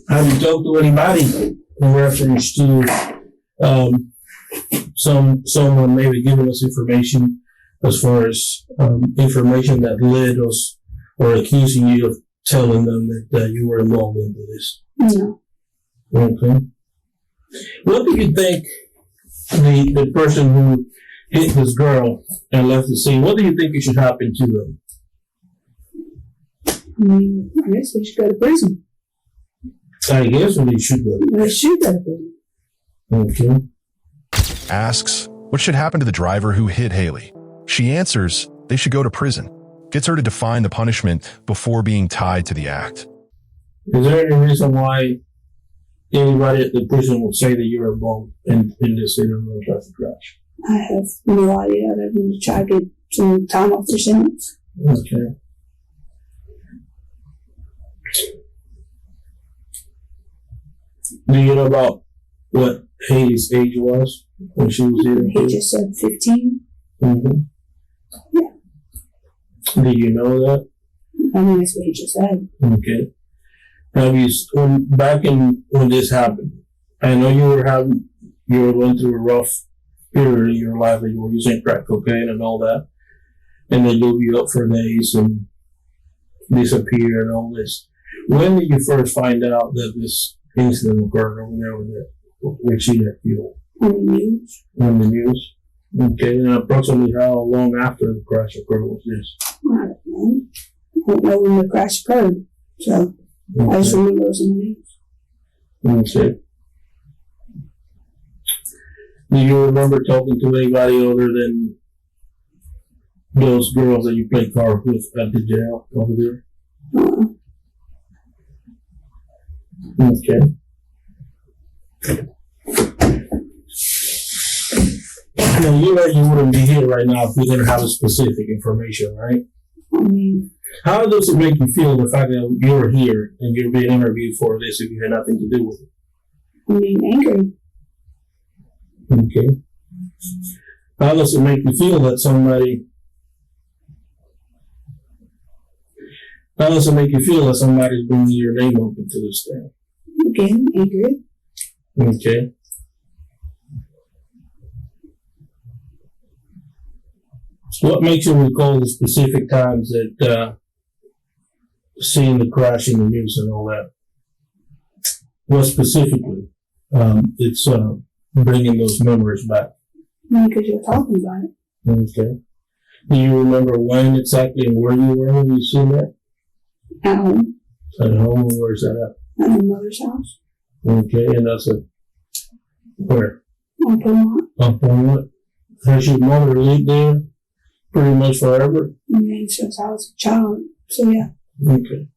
Have you talked to anybody in reference to someone maybe giving us information as far as information that led us or accusing you of telling them that you were involved into this? No. Okay. What do you think the person who hit this girl and left the scene, what do you think it should happen to them? I guess they should go to prison. I guess they should go. They should go to prison. Okay. Asks, what should happen to the driver who hit Haley? She answers, they should go to prison. Gets her to define the punishment before being tied to the act. Is there any reason why anybody at the prison would say that you're involved in this internet traffic crash? I have no idea other than to try to get some time off their sentence. Okay. Do you know about what Haley's age was when she was here? He just said 15. Mm-hmm. Yeah. Did you know that? I mean, that's what he just said. Okay. Have you, when this happened, I know you were going through a rough period in your life where you were using crack cocaine and all that, and they leave you up for days and disappear and all this. When did you first find out that this incident occurred over there with she got killed? On the news. On the news? Okay, and approximately how long after the crash occurred was this? I don't know. I don't know when the crash occurred, so Okay. I just remember it was on the news. Okay. Do you remember talking to anybody other than those girls that you played cards with at the jail over there? Okay. Now, you know you wouldn't be here right now if we didn't have specific information, right? I mean, How does it make you feel, the fact that you're here and you're being interviewed for this if you had nothing to do with it? Angry. Okay. How does it make you feel that somebody's bringing your name up into this thing? Again, angry. Okay. What makes you recall the specific times that seeing the crash in the news and all that? What specifically? It's bringing those memories back. Because you're talking about it. Okay. Do you remember when exactly and where you were when you seen that? At home. At home, and where's that at? At my mother's house. Okay, and that's a where? On Beaumont. Up on what? Has your mother lived there pretty much forever? And since I was a child. So yeah. Okay.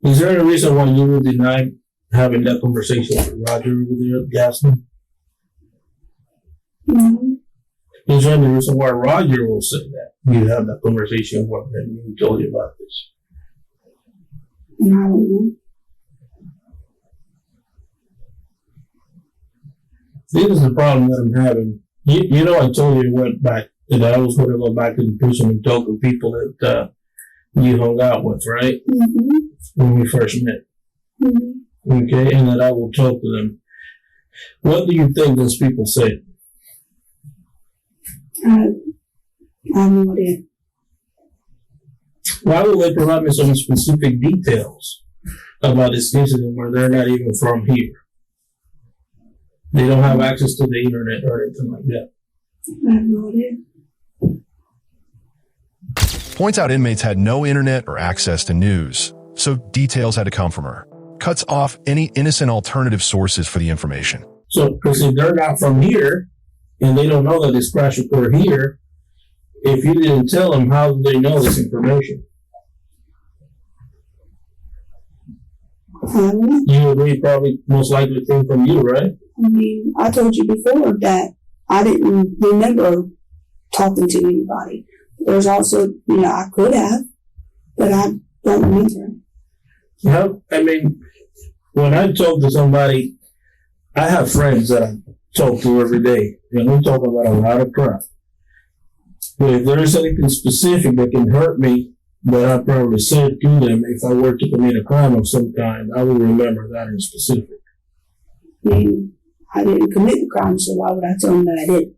Is there any reason why you would deny having that conversation with Roger over there at Gaston? Mm-hmm. Is there any reason why Roger will say that? You have that conversation with him and he told you about this. And I don't know. This is the problem that I'm having. You know, I told you that I was going to go back to the prison and talk to people that you hung out with, right? Mm-hmm. When we first met. Mm-hmm. Okay, and that I will talk to them. What do you think those people said? I have no idea. Why would they provide me some specific details about this incident where they're not even from here? They don't have access to the internet or anything like that. I have no idea. Points out inmates had no internet or access to news, so details had to come from her. Cuts off any innocent alternative sources for the information. So, because if they're not from here, and they don't know that this crash occurred here, if you didn't tell them, how do they know this information? I don't know. You agree probably most likely came from you, right? I mean, I told you before that I didn't remember talking to anybody. There's also, I could have, but I don't remember. Well, I mean, when I talk to somebody, I have friends that I talk to every day, and we talk about a lot of crap. But if there's anything specific that can hurt me, that I probably said to them, if I were to commit a crime of some kind, I will remember that in specific. I mean, I didn't commit the crime, so why would I tell them that I did?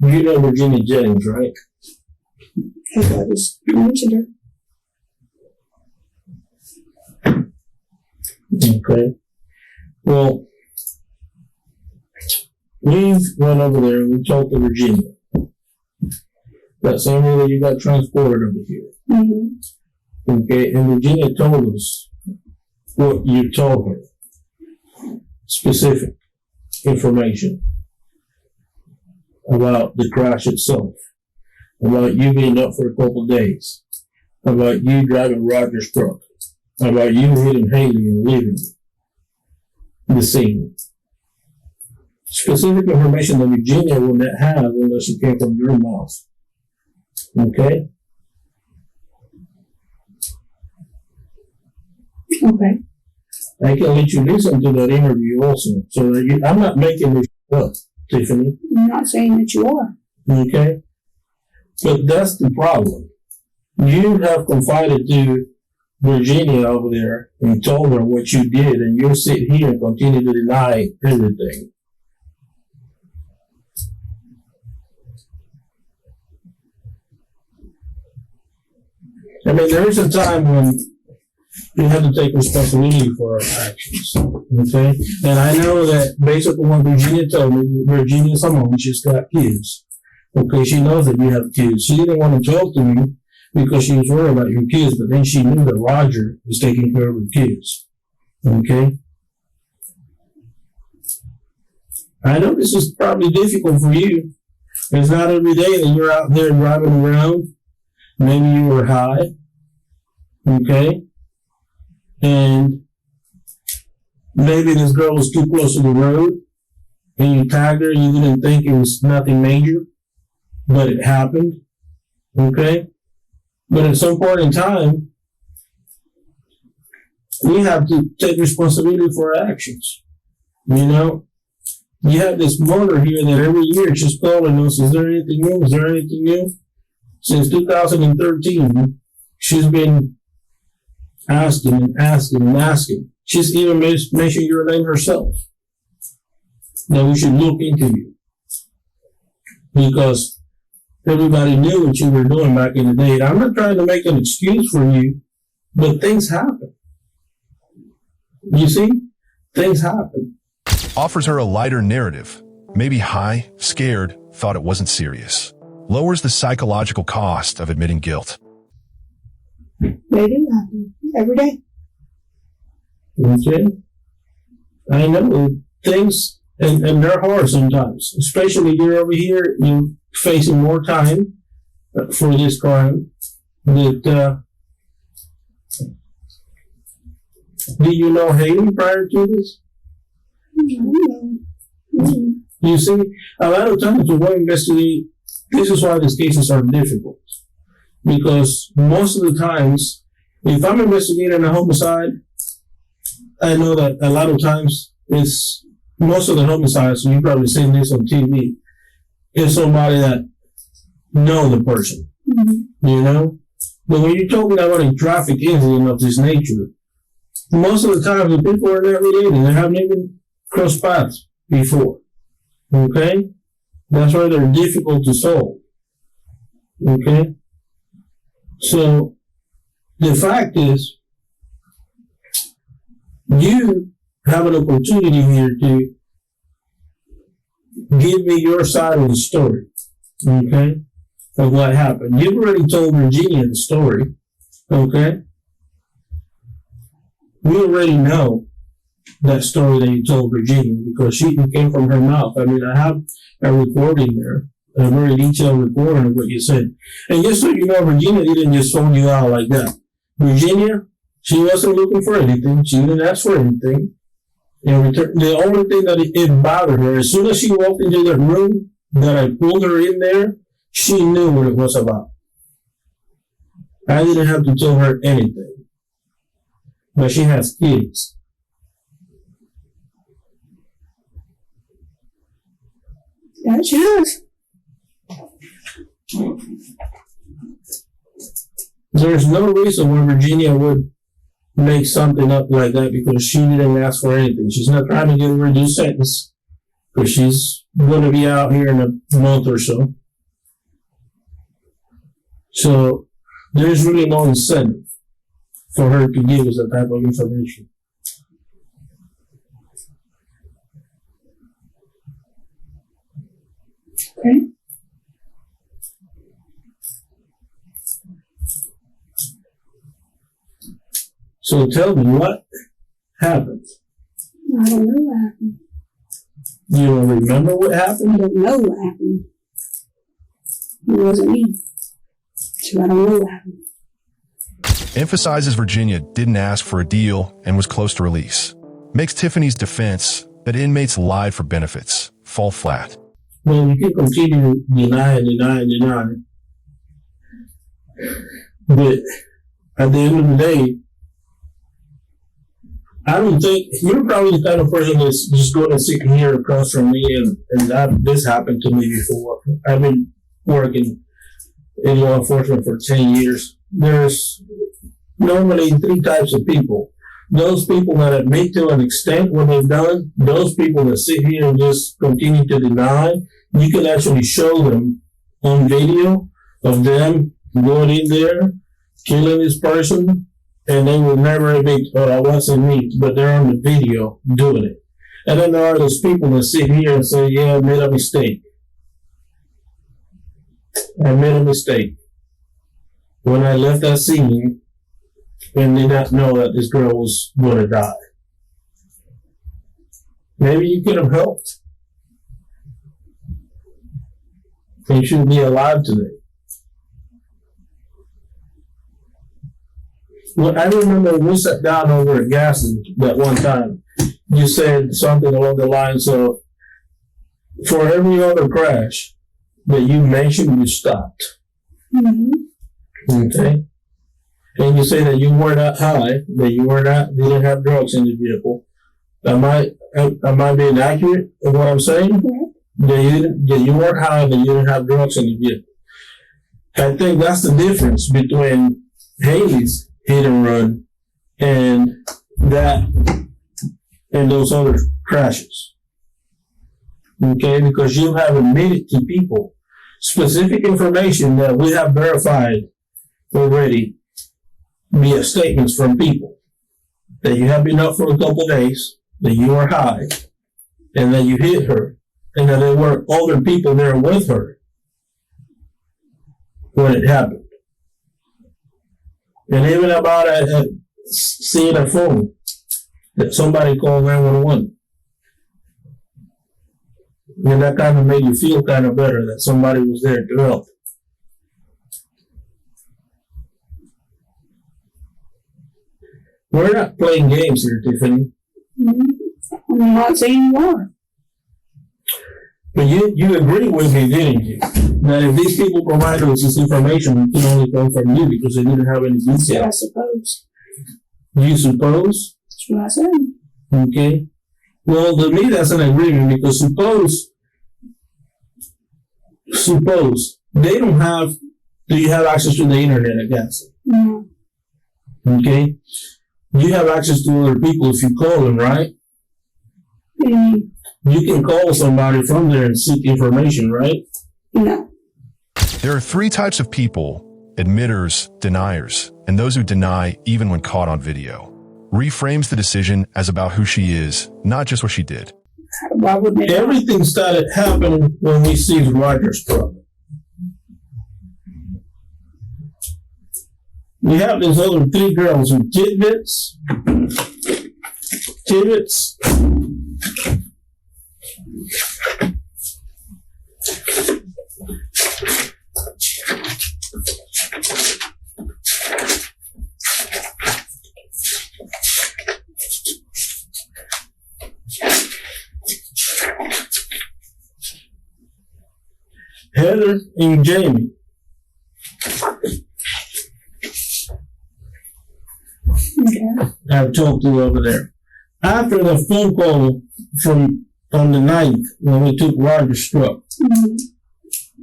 You know Virginia Jennings, right? As I just mentioned her. Okay. Well, we went over there and we talked to Virginia. That same way that you got transported over here. Mm-hmm. Okay, and Virginia told us what you told her. Specific information about the crash itself, about you being up for a couple of days, about you driving Roger's truck, about you hitting Haley and leaving the scene. Specific information that Virginia would not have unless it came from your mouth. Okay? Okay. I can let you listen to that interview also. So that I'm not making this up, Tiffany. I'm not saying that you are. Okay? But that's the problem. You have confided to Virginia over there and told her what you did, and you sit here and continue to deny everything. I mean, there is a time when we have to take responsibility for our actions. Okay? And I know that based on what Virginia told me, Virginia's a mom, she's got kids. Okay, she knows that you have kids. She didn't want to talk to me because she was worried about your kids, but then she knew that Roger was taking care of her kids. Okay? I know this is probably difficult for you. It's not every day that you're out there driving around. Maybe you were high. Okay? And maybe this girl was too close to the road and you tagged her and you didn't think it was nothing major, but it happened. Okay? But at some point in time, we have to take responsibility for our actions. You know? You have this mother here that every year she's calling us, is there anything new? Is there anything new? Since 2013, she's been asking and asking and asking. She's even mentioned your name herself. That we should look into you. Because Everybody knew what you were doing back in the day. And I'm not trying to make an excuse for you, but things happen. You see? Things happen. Offers her a lighter narrative. Maybe high, scared, thought it wasn't serious. Lowers the psychological cost of admitting guilt. They do happen every day. Okay? I know things, and they're hard sometimes. Especially you're over here, you're facing more time for this crime. That, did you know Haley prior to this? You see, a lot of times when we investigate, this is why these cases are difficult. Because most of the times, if I'm investigating a homicide, I know that a lot of times it's most of the homicides, and you've probably seen this on TV, is somebody that know the person, you know? But when you're talking about a traffic incident of this nature, most of the time the people are not related. They haven't even crossed paths before. Okay? That's why they're difficult to solve. Okay? So, the fact is, you have an opportunity here to give me your side of the story. Okay? Of what happened. You've already told Virginia the story. Okay? We already know that story that you told Virginia because it came from her mouth. I mean, I have a recording there, a very detailed recording of what you said. And just so you know, Virginia didn't just phone you out like that. Virginia, she wasn't looking for anything. She didn't ask for anything. In return, the only thing that it bothered her, as soon as she walked into the room that I pulled her in there, she knew what it was about. I didn't have to tell her anything. But she has kids. Yeah, she does. There's no reason why Virginia would make something up like that because she didn't ask for anything. She's not trying to get a reduced sentence because she's going to be out here in a month or so. So there's really no incentive for her to give us that type of information. Okay. So tell me, what happened? I don't know what happened. You don't remember what happened? I don't know what happened. It wasn't me. So I don't know what happened. Emphasizes Virginia didn't ask for a deal and was close to release. Makes Tiffany's defense that inmates lied for benefits fall flat. Well, you can continue to deny. But at the end of the day, I don't think you're probably the kind of person that's just going to sit here across from me and this happened to me before. I've been working in law enforcement for 10 years. There's normally three types of people. Those people that admit to an extent what they've done, those people that sit here and just continue to deny, you can actually show them on video of them going in there, killing this person, and they will never admit, oh, I wasn't me, but they're on the video doing it. And then there are those people that sit here and say, yeah, I made a mistake. I made a mistake. When I left that scene and did not know that this girl was going to die. Maybe you could have helped. You shouldn't be alive today. Well, I remember we sat down over at Gaston that one time. You said something along the lines of, for every other crash that you mentioned, you stopped. Okay? And you say that you were not high, that you didn't have drugs in the vehicle. Am I being accurate in what I'm saying? That you weren't high, that you didn't have drugs in the vehicle. I think that's the difference between Haley's hit and run and those other crashes. Okay, because you have admitted to people specific information that we have verified already via statements from people that you have been up for a couple of days, that you are high, and that you hit her, and that there were other people there with her when it happened. And even about seeing a phone that somebody called 911. And that kind of made you feel kind of better that somebody was there to help. We're not playing games here, Tiffany. I'm not saying you are. But you agree with me, didn't you? That if these people provided us this information, it can only come from you because they didn't have any details. Yeah, I suppose. You suppose? That's what I said. Okay. Well, to me, that's an agreement because suppose they don't have, do you have access to the internet, I guess? No. Okay. You have access to other people if you call them, right? Mm, You can call somebody from there and seek information, right? no. There are three types of people: admitters, deniers, and those who deny even when caught on video. Reframes the decision as about who she is, not just what she did. Why wouldn't it? Everything started happening when we seized Roger's truck. We have these other three girls in tidbits. Heather and Jamie. Okay. I've talked to over there. After the phone call from on the 9th when we took Roger's truck,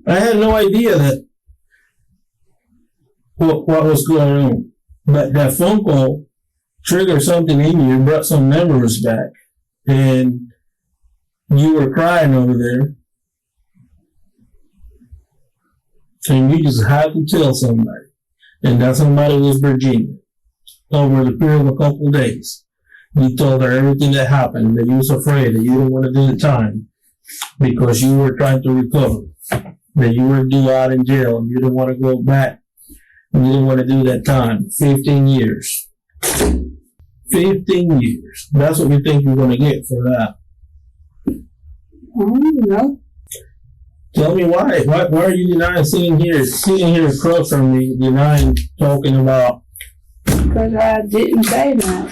I had no idea that what was going on. But that phone call triggered something in you, brought some memories back, and you were crying over there. And you just had to tell somebody. And that somebody was Virginia. Over the period of a couple of days, you told her everything that happened, that you was afraid, that you didn't want to do the time because you were trying to recover, that you were due out in jail and you didn't want to go back and you didn't want to do that time. 15 years. 15 years. That's what you think you're going to get for that. I don't know. Tell me why. Why are you denying sitting here across from me, denying talking about? Because I didn't say that.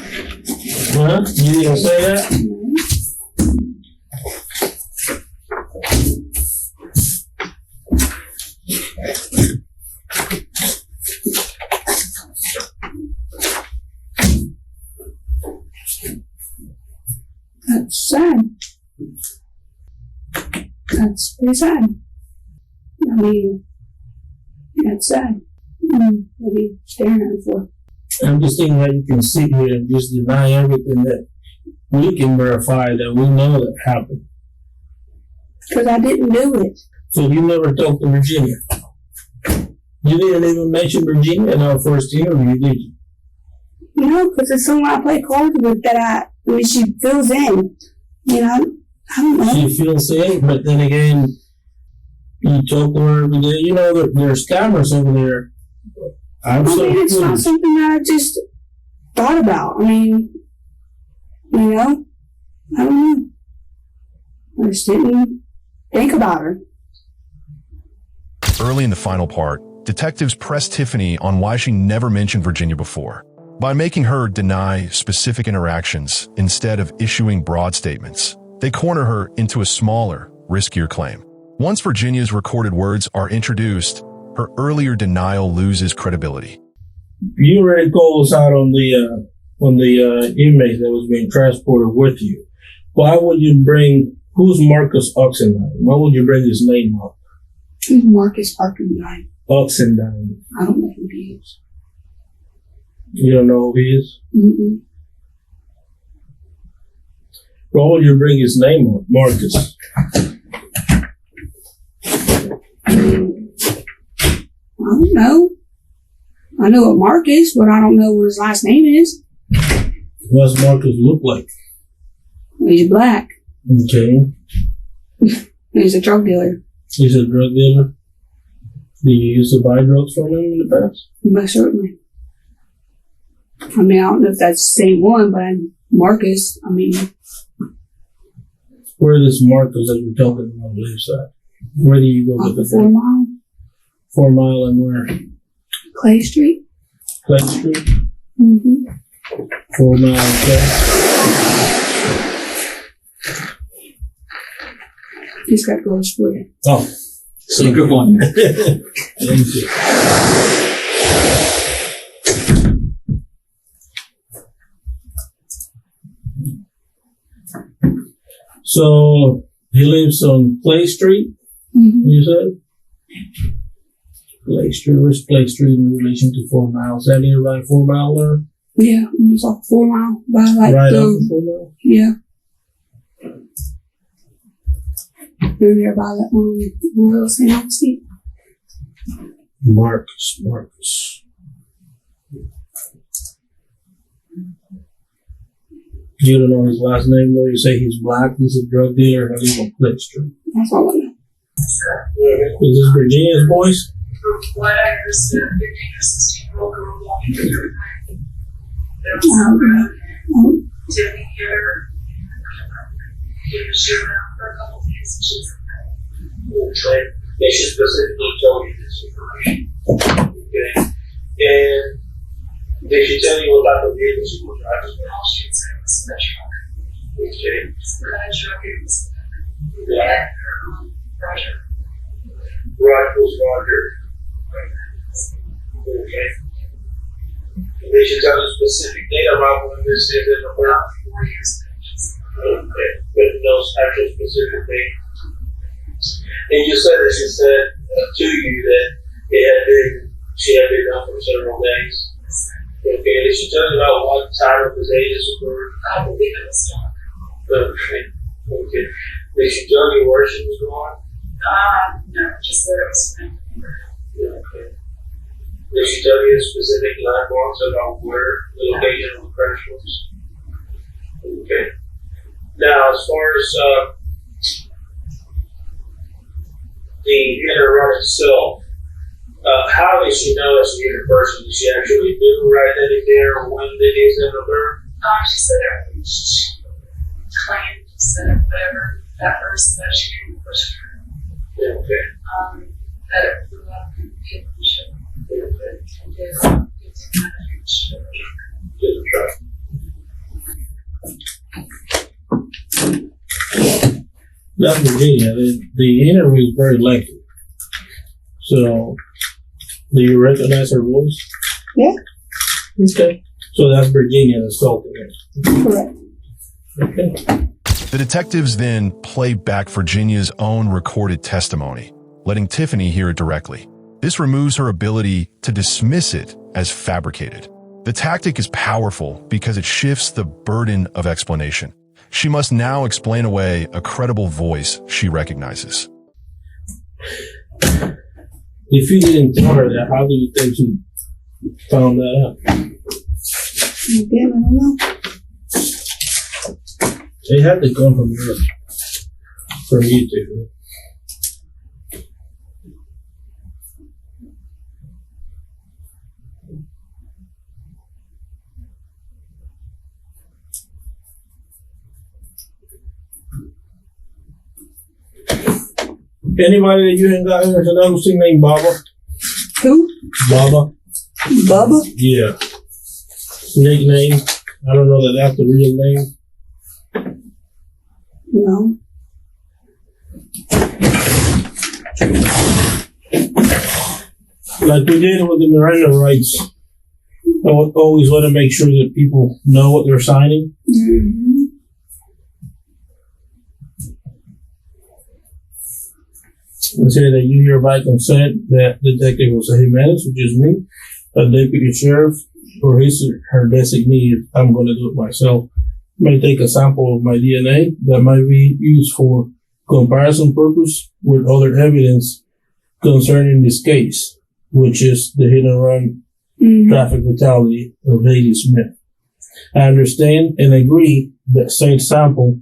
Huh? You didn't say that? That's sad. That's pretty sad. I mean, that's sad. What are you staring at me for? I'm just thinking how you can sit here and just deny everything that we can verify that we know that happened. Because I didn't do it. So you never talked to Virginia. You didn't even mention Virginia in our first interview, did you? No, because it's someone I play cards with that she fills in. You know, I don't know. She feels safe, but then again, you talk to her every day. You know, there's cameras over there. I mean, it's not something that I just thought about. I mean, you know, I don't know. I just didn't think about her. Early in the final part, detectives pressed Tiffany on why she never mentioned Virginia before, by making her deny specific interactions instead of issuing broad statements. They corner her into a smaller, riskier claim. Once Virginia's recorded words are introduced, her earlier denial loses credibility. You already called us out on the inmate that was being transported with you. Why would you bring, who's Marcus Oxendine? Why would you bring his name up? Who's Marcus Oxendine? Oxendine. I don't know who he is. You don't know who he is? Mm-mm. Why would you bring his name up, Marcus? I don't know. I know what Mark is, but I don't know what his last name is. What's Marcus look like? He's black. Okay. He's a drug dealer. He's a drug dealer. Do you used to buy drugs from him in the past? Most certainly. I mean, I don't know if that's the same one, but Marcus, I mean. Where does Marcus that you're talking about lives at? Where do you go Off get the the 4 drug? Mile, 4 Mile and where? Clay Street. Clay Street? Mm-hmm. 4 Mile and Clay? He's got goals for you. Oh. So good one. Thank you. So he lives on Clay Street, Mm-hmm. you said? Clay Street, where's Clay Street in relation to 4 Mile? Is that nearby 4 Mile there? Yeah, it's off 4 Mile by like Right the, off of 4 Mile? yeah. They're there by the Royal St. Augustine. Marcus. You don't know his last name though? You say he's black, he's a drug dealer, and he's on Clay Street. That's all I know. Is this Virginia's voice? What I understood, 15 or 16-year-old girl walking through the night. There was some Tiffany here. She was around for a couple of days and she was Okay. They should specifically tell you this information. Okay. And they should tell you what type of vehicle she was driving. all she had said was a truck. Okay. So that truck, it was Yeah. Roger. Rifles, Roger. Okay. They should tell you specific date about when this is in the About work. 4 years ago. Okay. But no actual specific date. And you said that she said to you that she had been gone for several days. Okay. Did she tell you about what time of the day this occurred? I believe it was dark. Okay. Okay. Did she tell you where she was going? No, just that it was fine. Okay. Did she tell you specific landmarks about where the location of the crash was? Okay. Now, as far as the inner run itself, how did she know that she hit a person? Did she actually do right then and there or when the incident occurred? She said that she claimed, said whatever, that person that she didn't push her. Okay. That it blew up and people should Good try. That's Virginia. The interview is very lengthy. So, do you recognize her voice? Yeah. Okay. So that's Virginia that's talking here. Correct. Okay. The detectives then play back Virginia's own recorded testimony, letting Tiffany hear it directly. This removes her ability to dismiss it as fabricated. The tactic is powerful because it shifts the burden of explanation. She must now explain away a credible voice she recognizes. If you didn't tell her that, how do you think she found that out? Again, I don't know. It had to come from her, from you two. Anybody that you ain't got here, St. Augustine named Baba? Who? Baba? Bubba? Yeah. Nickname? I don't know that that's the real name. No. Like we did with the Miranda rights. I always want to make sure that people know what they're signing. Mm-hmm. And say that you hereby consent that Detective Jose Heinous, which is me, a deputy sheriff, or his or her designee, if I'm going to do it myself, may take a sample of my DNA that might be used for comparison purpose with other evidence concerning this case, which is the hit and run traffic fatality of Haley Smith. I understand and agree that same sample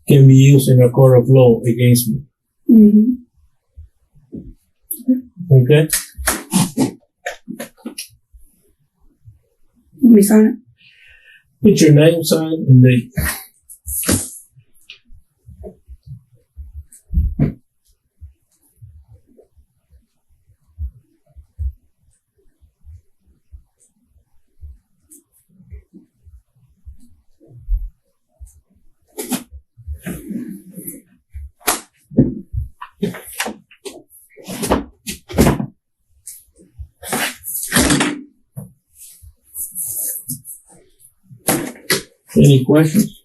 can be used in a court of law against me. Okay? Let me sign it. Put your name, sign, and date. Any questions?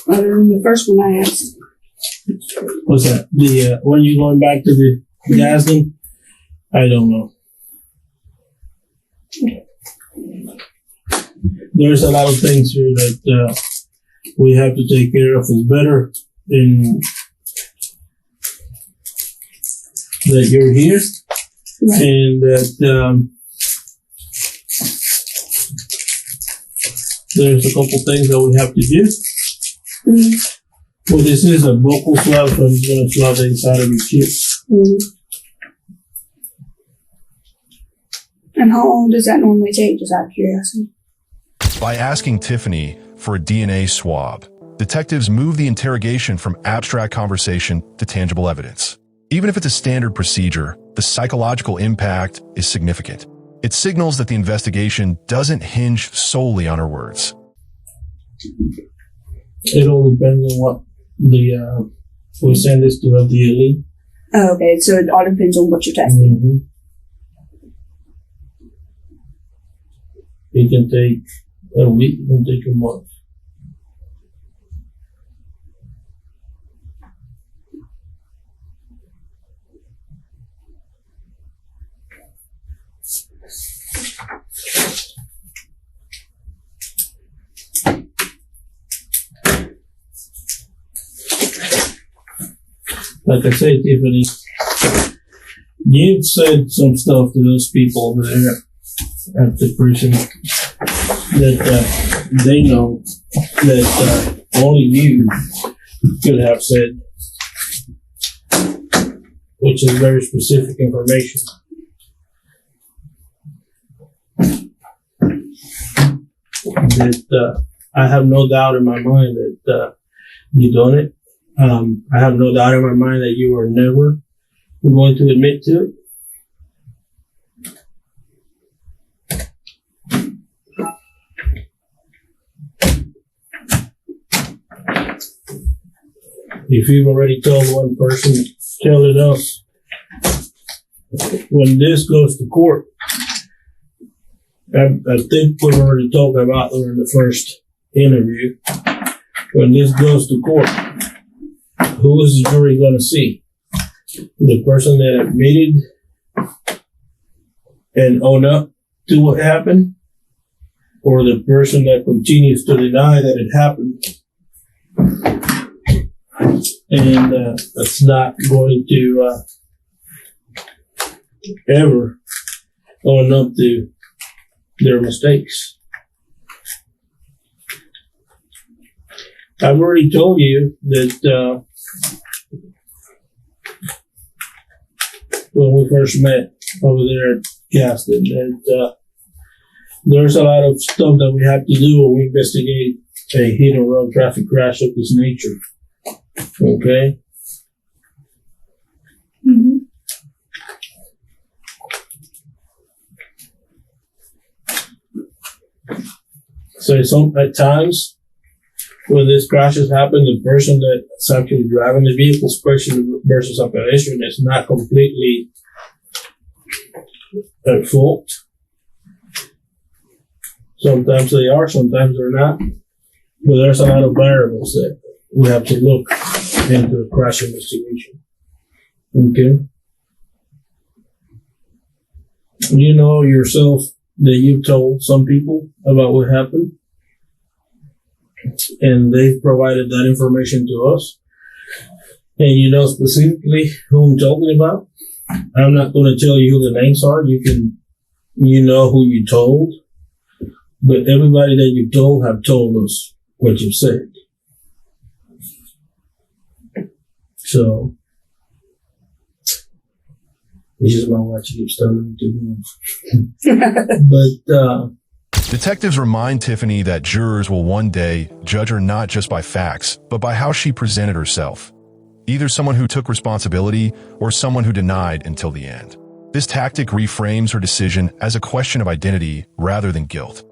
Other than the first one I asked. What's that? The when you going back to the Gadsden? I don't know. There's a lot of things here that we have to take care of. It's better in that you're here and that there's a couple things that we have to do. Well, this is a vocal swab, so I'm just going to swab the inside of your chest. And how long does that normally take, just out of curiosity? By asking Tiffany for a DNA swab, detectives move the interrogation from abstract conversation to tangible evidence. Even if it's a standard procedure, the psychological impact is significant. It signals that the investigation doesn't hinge solely on her words. It all depends on what we send this to FDA. Oh, okay, so it all depends on what you're testing. It can take a week, it can take a month. Like I said, Tiffany, you've said some stuff to those people over there at the prison that they know that only you could have said, which is very specific information. That I have no doubt in my mind that you done it. I have no doubt in my mind that you are never going to admit to it. If you've already told one person, tell it us. When this goes to court, I think we've already talked about during the first interview. When this goes to court, who is the jury going to see? The person that admitted and owned up to what happened, or the person that continues to deny that it happened? And that's not going to ever own up to their mistakes. I've already told you that when we first met over there at Gaston, that there's a lot of stuff that we have to do when we investigate a hit and run traffic crash of this nature. Okay? So at times, when this crashes happen, the person that's actually driving the vehicle, especially versus a pedestrian, is not completely at fault. Sometimes they are, sometimes they're not. But there's a lot of variables that we have to look into a crash investigation. Okay? You know yourself that you told some people about what happened. and they've provided that information to us. And you know specifically who I'm talking about. I'm not going to tell you who the names are. You know who you told, but everybody that you told have told us what you said. So, it's just my watch keeps telling me to move. But, Detectives remind Tiffany that jurors will one day judge her not just by facts, but by how she presented herself. Either someone who took responsibility or someone who denied until the end. This tactic reframes her decision as a question of identity rather than guilt.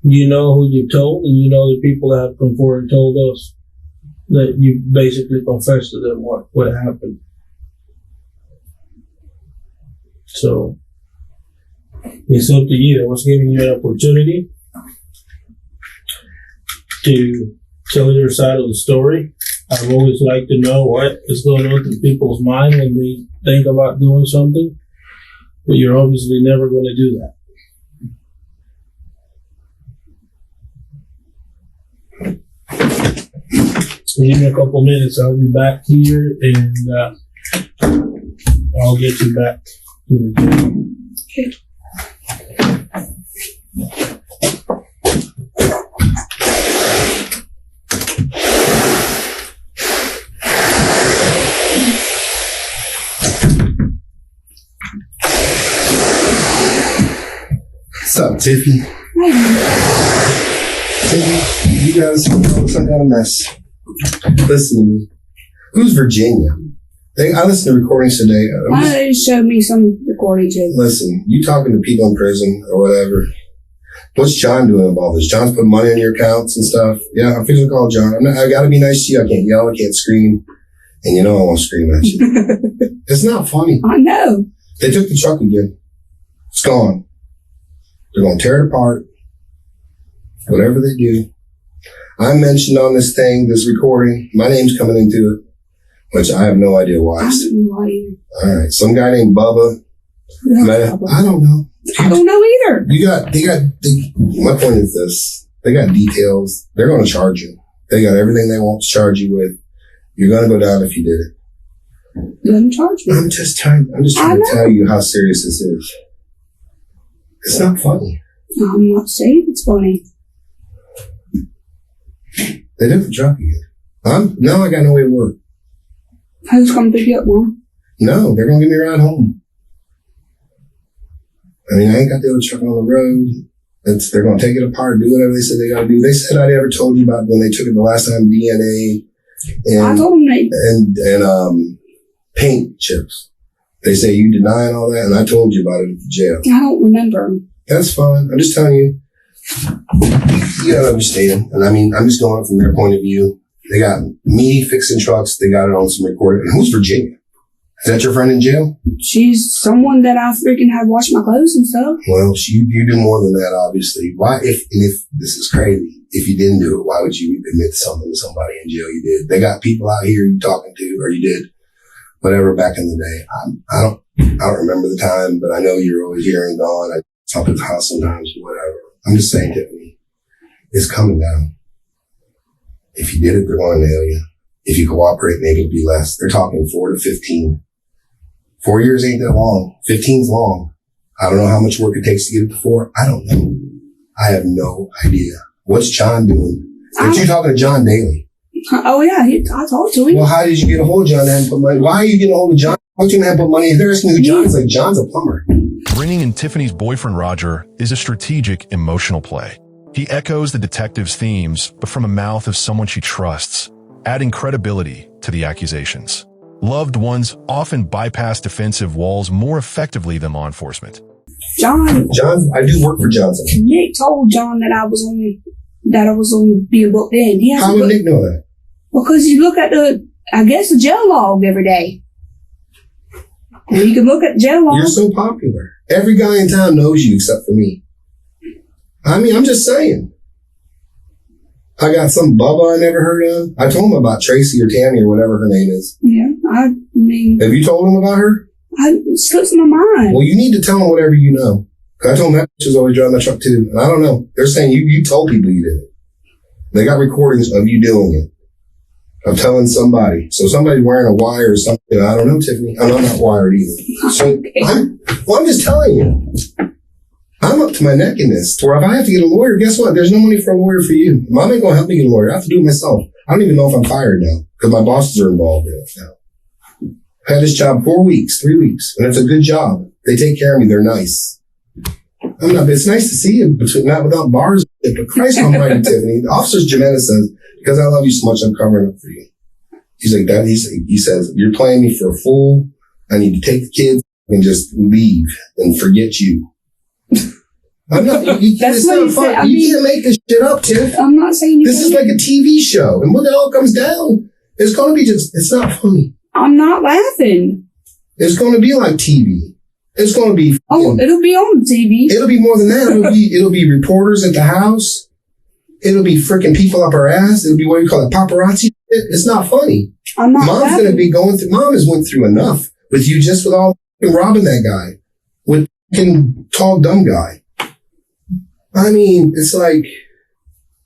you know who you told, and you know the people that have come forward and told us that you basically confessed to them what happened. So it's up to you. I was giving you an opportunity to tell your side of the story. I've always liked to know what is going on in people's mind when they think about doing something, but you're obviously never going to do that. So give me a couple minutes. I'll be back here and I'll get you back to the game. Okay. What's up, Tiffy? Tiffy, you guys know some kind of mess. Listen to me. Who's Virginia? I listened to recordings today. They showed me some recordings. Listen, you talking to people in prison or whatever. What's John doing about all this? John's putting money on your accounts and stuff. Yeah, I'm fixing to call John. I gotta be nice to you. I can't yell. I can't scream. And you know I won't scream at you. It's not funny. I know. They took the truck again. It's gone. They're going to tear it apart. Whatever they do. I mentioned on this thing, this recording, my name's coming into it, which I have no idea why. I don't know why either. All right. Some guy named Bubba. I don't know. I don't know either. My point is this. They got details. They're going to charge you. They got everything they want to charge you with. You're going to go down if you did it. Let them charge me. I'm just trying to tell you how serious this is. It's not funny. I'm not saying it's funny. They took the truck again. Now I got no way to work. Who's coming to pick you up, Mom? No, they're going to give me a ride home. I mean, I ain't got the other truck on the road. They're going to take it apart, do whatever they said they got to do. They said I never told you about when they took it the last time, DNA and I told them and paint chips. They say you denying all that, and I told you about it at the jail. I don't remember. That's fine. I'm just telling you. You gotta understand them. And I mean, I'm just going from their point of view. They got me fixing trucks. They got it on some recording. And who's Virginia? Is that your friend in jail? She's someone that I freaking have washed my clothes and stuff. Well, you do more than that, obviously. Why, if this is crazy, if you didn't do it, why would you admit something to somebody in jail you did? They got people out here you talking to, or you did whatever back in the day. I don't remember the time, but I know you're always here and gone. I talk at the house sometimes, whatever. I'm just saying, Tiffany, it's coming down. If you did it, they're going to nail you. If you cooperate, maybe it'll be less. They're talking 4 to 15. 4 years ain't that long. 15's long. I don't know how much work it takes to get it to 4. I don't know. I have no idea. What's John doing? Aren't you talking to John daily? Oh, yeah. I talked to him. Well, how did you get a hold of John and put money? Why are you getting a hold of John? Why don't you have put money? If they're asking who John is, like John's a plumber. Bringing in Tiffany's boyfriend Roger is a strategic, emotional play. He echoes the detective's themes, but from the mouth of someone she trusts, adding credibility to the accusations. Loved ones often bypass defensive walls more effectively than law enforcement. John, I do work for Johnson. Nick told John that I was on being booked in. How would Nick know that? Because you look at the jail log every day. And you can look at the jail log. You're so popular. Every guy in town knows you except for me. I mean, I'm just saying. I got some Bubba I never heard of. I told him about Tracy or Tammy or whatever her name is. Yeah, I mean... Have you told him about her? It slips my mind. Well, you need to tell him whatever you know. I told him that bitch was always driving my truck too. And I don't know. They're saying you told people you did it. They got recordings of you doing it, of telling somebody. So somebody's wearing a wire or something. I don't know, Tiffany. I'm not wired either. So I'm just telling you. I'm up to my neck in this. To where if I have to get a lawyer, guess what? There's no money for a lawyer for you. Mom ain't gonna help me get a lawyer. I have to do it myself. I don't even know if I'm fired now because my bosses are involved in it now. I've had this job 4 weeks, 3 weeks, and it's a good job. They take care of me. They're nice. It's nice to see you, not without bars. But Christ almighty, Tiffany. The officer Jimenez says, because I love you so much, I'm covering up for you. He's like that. He says, you're playing me for a fool. I need to take the kids and just leave and forget you. I'm not. That's what he said. You can't make this shit up, Tiff. I'm not saying you. This is like a TV show, and when it all comes down, it's going to be it's not funny. I'm not laughing. It's going to be like TV. It's going to be. It'll be on TV. It'll be more than that. It'll be reporters at the house. It'll be freaking people up our ass. It'll be what you call it, paparazzi. It's not funny. I'm not. Mom's going to be going through. Mom has went through enough with you just with all robbing that guy with tall dumb guy. I mean, it's like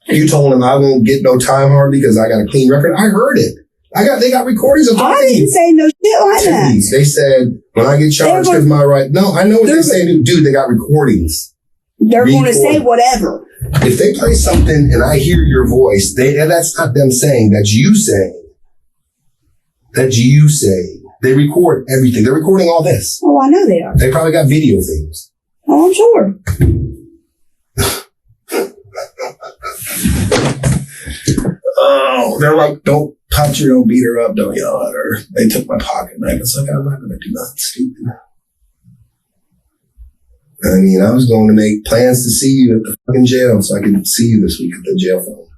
you told him I won't get no time hard because I got a clean record. I heard it. They got recordings of I didn't say no shit like that. They said when I get charged because my right. No, I know what they say. Dude, they got recordings. They're going to say whatever. If they play something and I hear your voice, that's not them saying. That's you saying. That's you saying. They record everything. They're recording all this. Oh, I know they are. They probably got video things. Oh, I'm sure. Oh, they're like, don't touch her, don't beat her up, don't yell at her. They took my pocket knife. It's like, I'm not going to do nothing stupid. I mean, I was going to make plans to see you at the fucking jail so I could see you this week at the jail phone.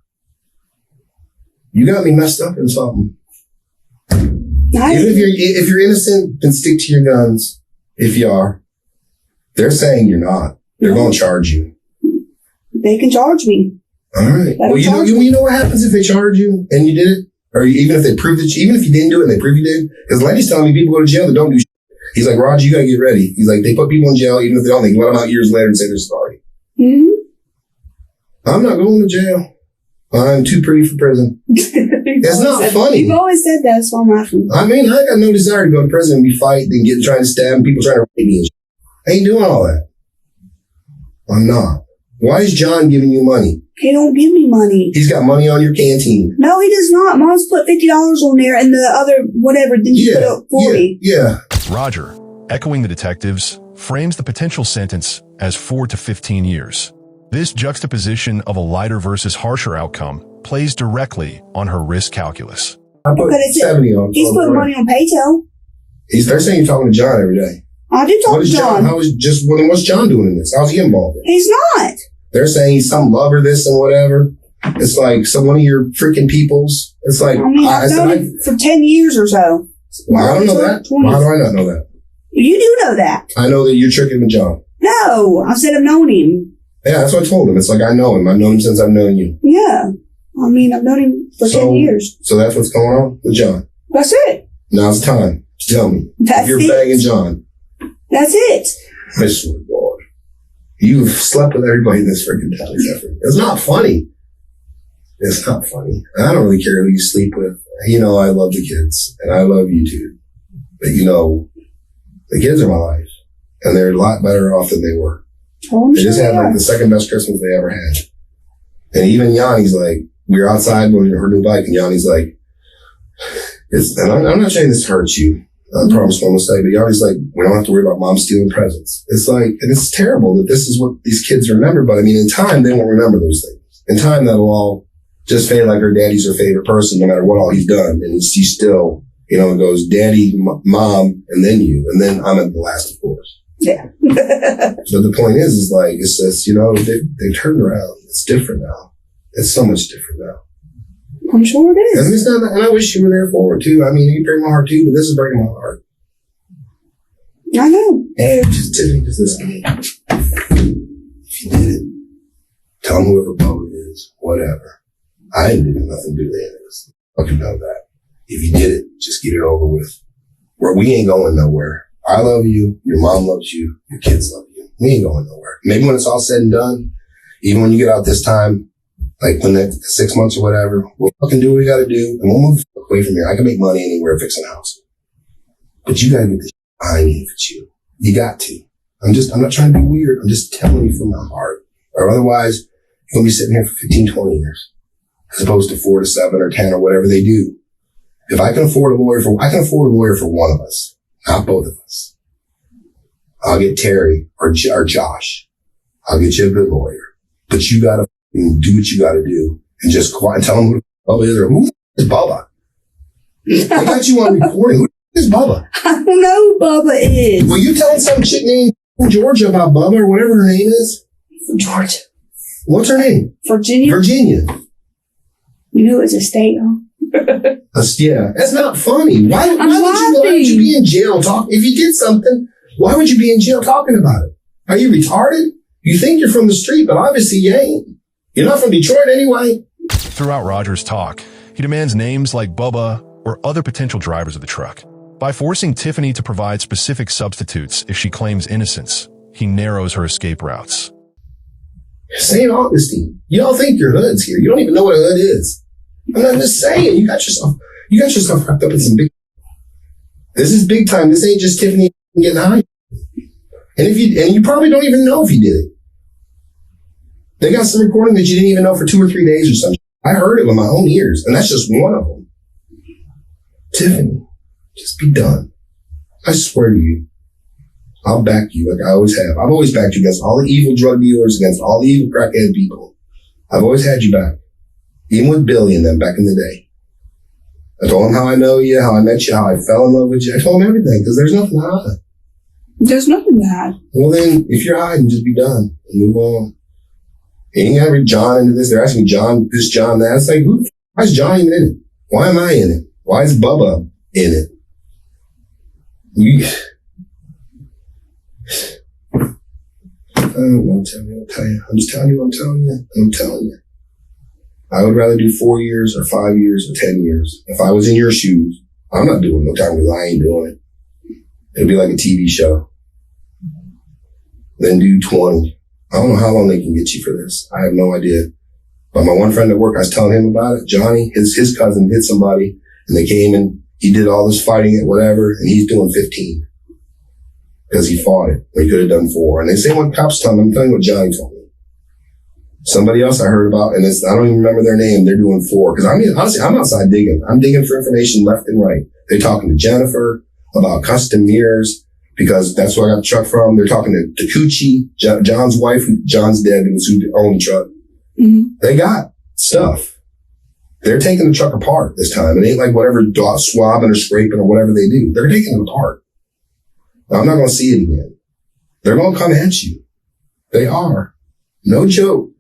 You got me messed up in something. Even if you're innocent, then stick to your guns. If you are, they're saying you're not. They're going to charge you. They can charge me. All right. Well, you know what happens if they charge you and you did it? Or even if they prove that even if you didn't do it and they prove you did? Because Lenny's telling me people go to jail that don't do shit. He's like, Roger, you got to get ready. He's like, they put people in jail, even if they don't, they can let them out years later and say they're sorry. Mm-hmm. I'm not going to jail. I'm too pretty for prison. It's not funny. You've always said that, so I'm laughing. I mean, I got no desire to go to prison and be fighting and trying to stab people trying to rape me and shit. I ain't doing all that. I'm not. Why is John giving you money? He don't give me money. He's got money on your canteen. No, he does not. Mom's put $50 on there and the other whatever. Then you put up 40. Yeah. Roger, echoing the detectives, frames the potential sentence as 4 to 15 years. This juxtaposition of a lighter versus harsher outcome plays directly on her risk calculus. I put 70 on. He's putting money on Paytel. They're saying you're talking to John every day. I do talk to John. What's John doing in this? How's he involved in? He's not. They're saying he's some lover, this and whatever. It's like one of your freaking peoples. It's like, I've known him for 10 years or so. Well, I don't know that. 20. Why do I not know that? You do know that. I know that you're tricking with John. No, I said I've known him. Yeah, that's what I told him. It's like, I know him. I've known him since I've known you. Yeah. I mean, I've known him for 10 years. So that's what's going on with John. That's it. Now's the time to tell me. That's if you're it. banging John. That's it. I swear to God. You've slept with everybody in this freaking town except for me. It's not funny. It's not funny. I don't really care who you sleep with. You know, I love the kids and I love you too. But you know, the kids are my life and they're a lot better off than they were. They just had like the second best Christmas they ever had. And even Yanni's like, we were outside when her new bike and Yanni's like, and I'm not saying this hurts you. I promise one mistake, but Yanni's like, we don't have to worry about mom stealing presents. It's like, and it's terrible that this is what these kids remember, but I mean, in time, they won't remember those things. In time, that'll all just fade like her daddy's her favorite person, no matter what all he's done. And he's still, you know, it goes daddy, mom, and then you. And then I'm at the last, of course. Yeah. But the point is like, it's just, you know, they've turned around. It's different now. It's so much different now. I'm sure it is. And it's not, and I wish you were there for it too. I mean, you break my heart too, but this is breaking my heart. I know. And just this game. If you did it, tell them whoever Bo is, whatever. I didn't do nothing to do with any of this. Fucking know that. If you did it, just get it over with. Where we ain't going nowhere. I love you. Your mom loves you. Your kids love you. We ain't going nowhere. Maybe when it's all said and done, even when you get out this time, Like when that 6 months or whatever, we'll fucking do what we gotta do and we'll move away from here. I can make money anywhere fixing a house. But you gotta get this behind you if it's you. You got to. I'm not trying to be weird. I'm just telling you from my heart. Or otherwise, you're gonna be sitting here for 15, 20 years. As opposed to 4 to 7 or 10 or whatever they do. If I can afford a lawyer I can afford a lawyer for one of us, not both of us. I'll get Terry or Josh. I'll get you a good lawyer. But you gotta do what you gotta do and just quiet and tell them who the Bubba is or who is Bubba. I got you on recording. Who is Bubba? I don't know who Bubba is. Well, you telling some chick named Georgia about Bubba or whatever her name is? From Georgia. What's her name? Virginia. Virginia. You know it's a state, huh? Yeah, that's not funny. Why would you be in jail if you did something? Why would you be in jail talking about it? Are you retarded? You think you're from the street, but obviously you ain't. You're not from Detroit anyway. Throughout Roger's talk, he demands names like Bubba or other potential drivers of the truck. By forcing Tiffany to provide specific substitutes if she claims innocence, he narrows her escape routes. St. Augustine. You don't think your hood's here. You don't even know what a hood is. I'm not just saying. You got yourself wrapped up in some big. This is big time. This ain't just Tiffany getting high. And you probably don't even know if you did it. They got some recording that you didn't even know for 2 or 3 days or something. I heard it with my own ears, and that's just one of them. Tiffany, just be done. I swear to you, I'll back you like I always have. I've always backed you against all the evil drug dealers, against all the evil crackhead people. I've always had you back. Even with Billy and them back in the day. I told him how I know you, how I met you, how I fell in love with you. I told him everything because there's nothing to hide. There's nothing to hide. Well then, if you're hiding, just be done and move on. You ain't gotta read John into this. They're asking me John this, John that. It's like, why is John even in it? Why am I in it? Why is Bubba in it? I don't know, I'll tell you. I'm just telling you what I'm telling you. I would rather do 4 years or 5 years or 10 years. If I was in your shoes, I'm not doing no time because I ain't doing it. It'd be like a TV show. Then do 20. I don't know how long they can get you for this. I have no idea. But my one friend at work, I was telling him about it. Johnny, his cousin hit somebody and they came and he did all this fighting it, whatever, and he's doing 15. Because he fought it. He could have done 4. And they say when cops tell me, I'm telling you what Johnny told me. Somebody else I heard about, and I don't even remember their name, they're doing 4. Because honestly, I'm outside digging. I'm digging for information left and right. They're talking to Jennifer about custom mirrors, because that's where I got the truck from. They're talking to Coochie, John's wife, John's dad, who owned the truck. Mm-hmm. They got stuff. They're taking the truck apart this time. It ain't like whatever swabbing or scraping or whatever they do. They're taking it apart. Now, I'm not going to see it again. They're going to come at you. They are. No joke.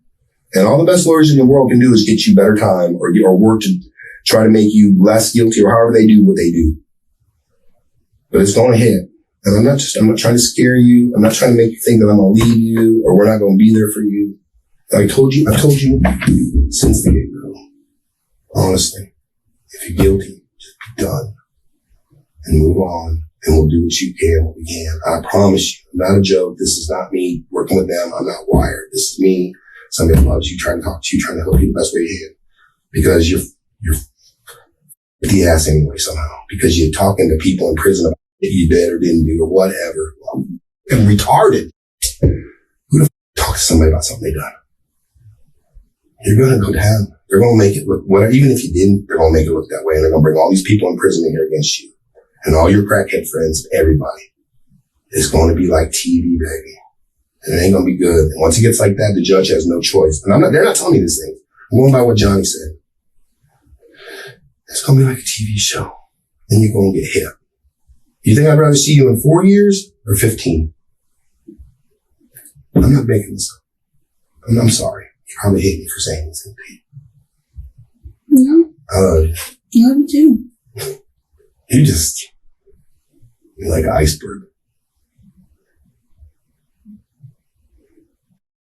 And all the best lawyers in the world can do is get you better time or work to try to make you less guilty or however they do what they do. But it's going to hit. And I'm not trying to scare you. I'm not trying to make you think that I'm going to leave you or we're not going to be there for you. I've told you since the get-go. Honestly, if you're guilty, just be done and move on. And we'll do what you can, what we can. I promise you, not a joke. This is not me working with them. I'm not wired. This is me. Somebody loves you, trying to talk to you, trying to help you the best way you can. Because you're the ass anyway somehow. Because you're talking to people in prison about what you did or didn't do or whatever. And retarded. Who the f*** talk to somebody about something they done? You're going to go down. They're going to make it look, whatever, even if you didn't, they're going to make it look that way. And they're going to bring all these people in prison in here against you. And all your crackhead friends, everybody. It's going to be like TV, baby. And it ain't going to be good. And once it gets like that, the judge has no choice. And they're not telling me this thing. I'm going by what Johnny said. It's going to be like a TV show. And you're going to get hit. You think I'd rather see you in 4 years or 15? I'm not making this up. I'm sorry. You probably hate me for saying this, Pete. No. I love you. I love you too. You're like an iceberg.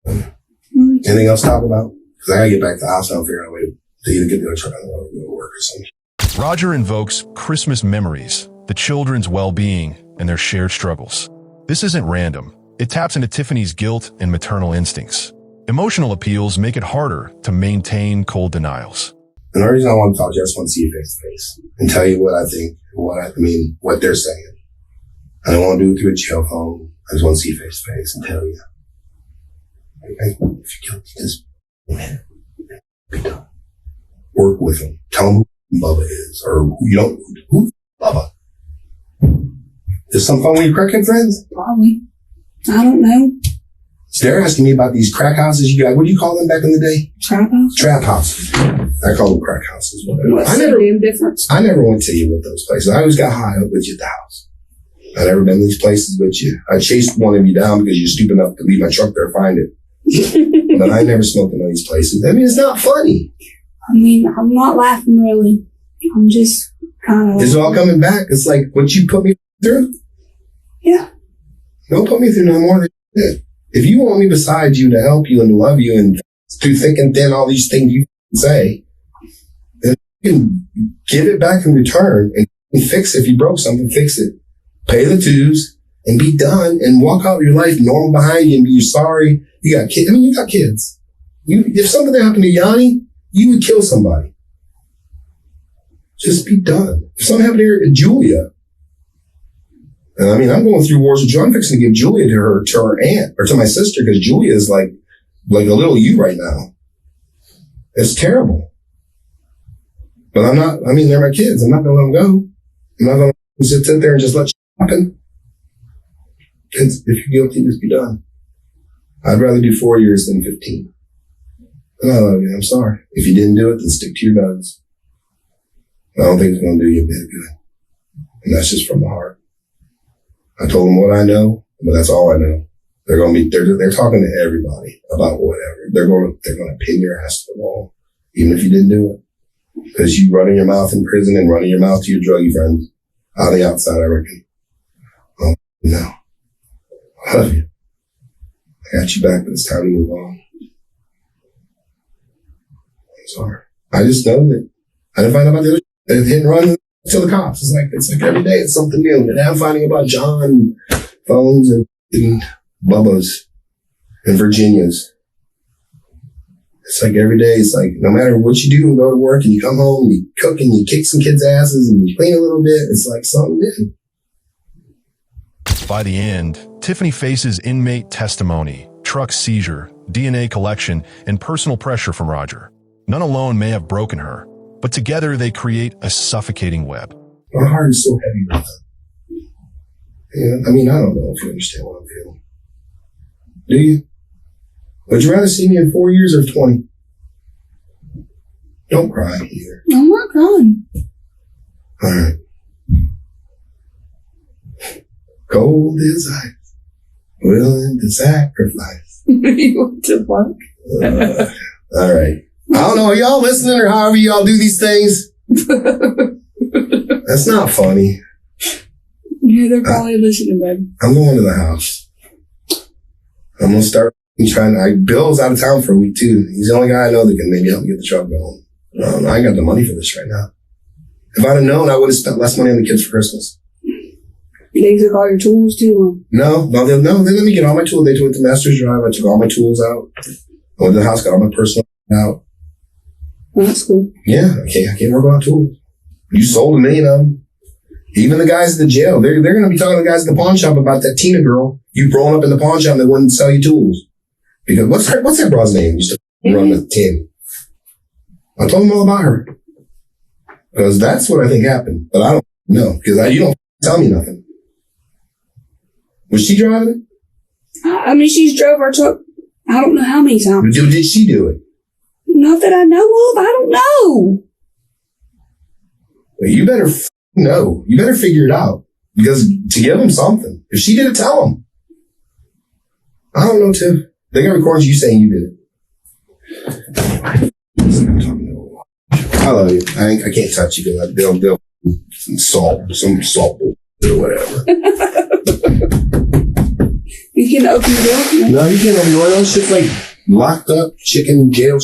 Anything else to talk about? Because I gotta get back to the house and I'll figure out a way to either get the other truck on the road or go to work or something. Roger invokes Christmas memories, the children's well-being, and their shared struggles. This isn't random. It taps into Tiffany's guilt and maternal instincts. Emotional appeals make it harder to maintain cold denials. And the reason I want to talk to you, I just want to see you face to face and tell you what I think, what they're saying. I don't want to do it through a jail phone. I just want to see you face to face and tell you. If you're guilty, just be done. Work with them. Tell them who Bubba is, or who Bubba. Is some fun with your crackhead friends? Probably. I don't know. So they're asking me about these crack houses you got. What do you call them back in the day? Trap house? Trap houses. I call them crack houses. Whatever. What's the damn difference? I never went to you with those places. I always got high up with you at the house. I never been to these places with you. I chased one of you down because you're stupid enough to leave my truck there, find it. But I never smoked in these places. I mean, it's not funny. I mean, I'm not laughing really. I'm just kind of. It's all coming back. It's like what you put me through. Yeah. Don't put me through no more than that. If you want me beside you to help you and to love you and through thick and thin, all these things you say, then you can give it back in return and fix it. If you broke something, fix it. Pay the dues and be done and walk out your life normal behind you and be sorry. You got kids. I mean, you got kids. If something happened to Yanni, you would kill somebody. Just be done. If something happened to Julia, and I mean, I'm going through wars with Julia. I'm fixing to give Julia to her aunt or to my sister because Julia is like a little you right now. It's terrible. But I'm not, I mean, they're my kids. I'm not going to let them go. I'm not going to sit there and just let shit happen. Kids, if you're guilty, just be done. I'd rather do 4 years than 15. And I love you. I'm sorry. If you didn't do it, then stick to your guns. I don't think it's going to do you a bit of good. And that's just from the heart. I told them what I know, but that's all I know. They're talking to everybody about whatever. They're going to pin your ass to the wall, even if you didn't do it. Because you running your mouth in prison and running your mouth to your druggy friends on the outside, I reckon. Oh, no. I love you. I got you back, but it's time to move on. I'm sorry. I just know that I didn't find out about the other hit and run to the cops. It's like every day it's something new. And I'm finding about John phones and Bubba's and Virginia's. It's like every day, it's like no matter what you do and go to work and you come home and you cook and you kick some kids' asses and you clean a little bit, it's like something new. By the end, Tiffany faces inmate testimony, truck seizure, DNA collection, and personal pressure from Roger. None alone may have broken her, but together they create a suffocating web. My heart is so heavy right now. Yeah, I mean, I don't know if you understand what I'm feeling. Do you? Would you rather see me in 4 years or 20? Don't cry either. I'm not crying. All right. Cold as ice, willing to sacrifice. What the fuck? All right. I don't know. Are y'all listening or however y'all do these things? That's not funny. Yeah, they're probably listening, babe. I'm going to the house. I'm going to start Bill's out of town for a week too. He's the only guy I know that can maybe help me get the truck going. I ain't got the money for this right now. If I'd have known, I would have spent less money on the kids for Christmas. They took all your tools too? No, they let me get all my tools. They took it to Master's Drive. I took all my tools out. I went to the house, got all my personal out. Oh, that's cool. Yeah, I can't work on tools. You sold $1 million of them. Even the guys at the jail, they're going to be talking to the guys at the pawn shop about that Tina girl you rolling up in the pawn shop that wouldn't sell you tools. Because what's that broad's name? Used to run with Tim. I told them all about her. Because that's what I think happened. But I don't know. Because you don't tell me nothing. Was she driving it? I mean, she's drove our truck, I don't know how many times. Did she do it? Not that I know of. I don't know. Well, you better know. You better figure it out. Because to give them something. If she did it, tell them. I don't know, Tim. They got recordings of you saying you did it. I love you. I can't touch you because they'll some salt or whatever. You can open the door? No, you can't open the door. Those shit's like locked up chicken jail.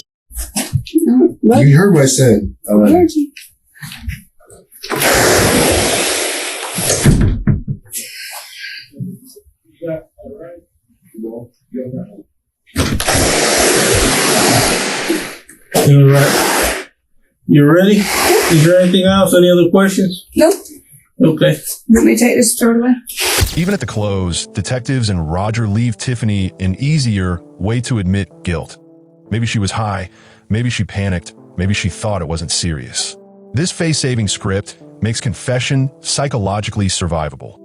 No, You heard what I said. I heard you. All right. You ready? Is there anything else? Any other questions? Nope. Okay. Let me take this third away. Even at the close, detectives and Roger leave Tiffany an easier way to admit guilt. Maybe she was high, maybe she panicked, maybe she thought it wasn't serious. This face-saving script makes confession psychologically survivable.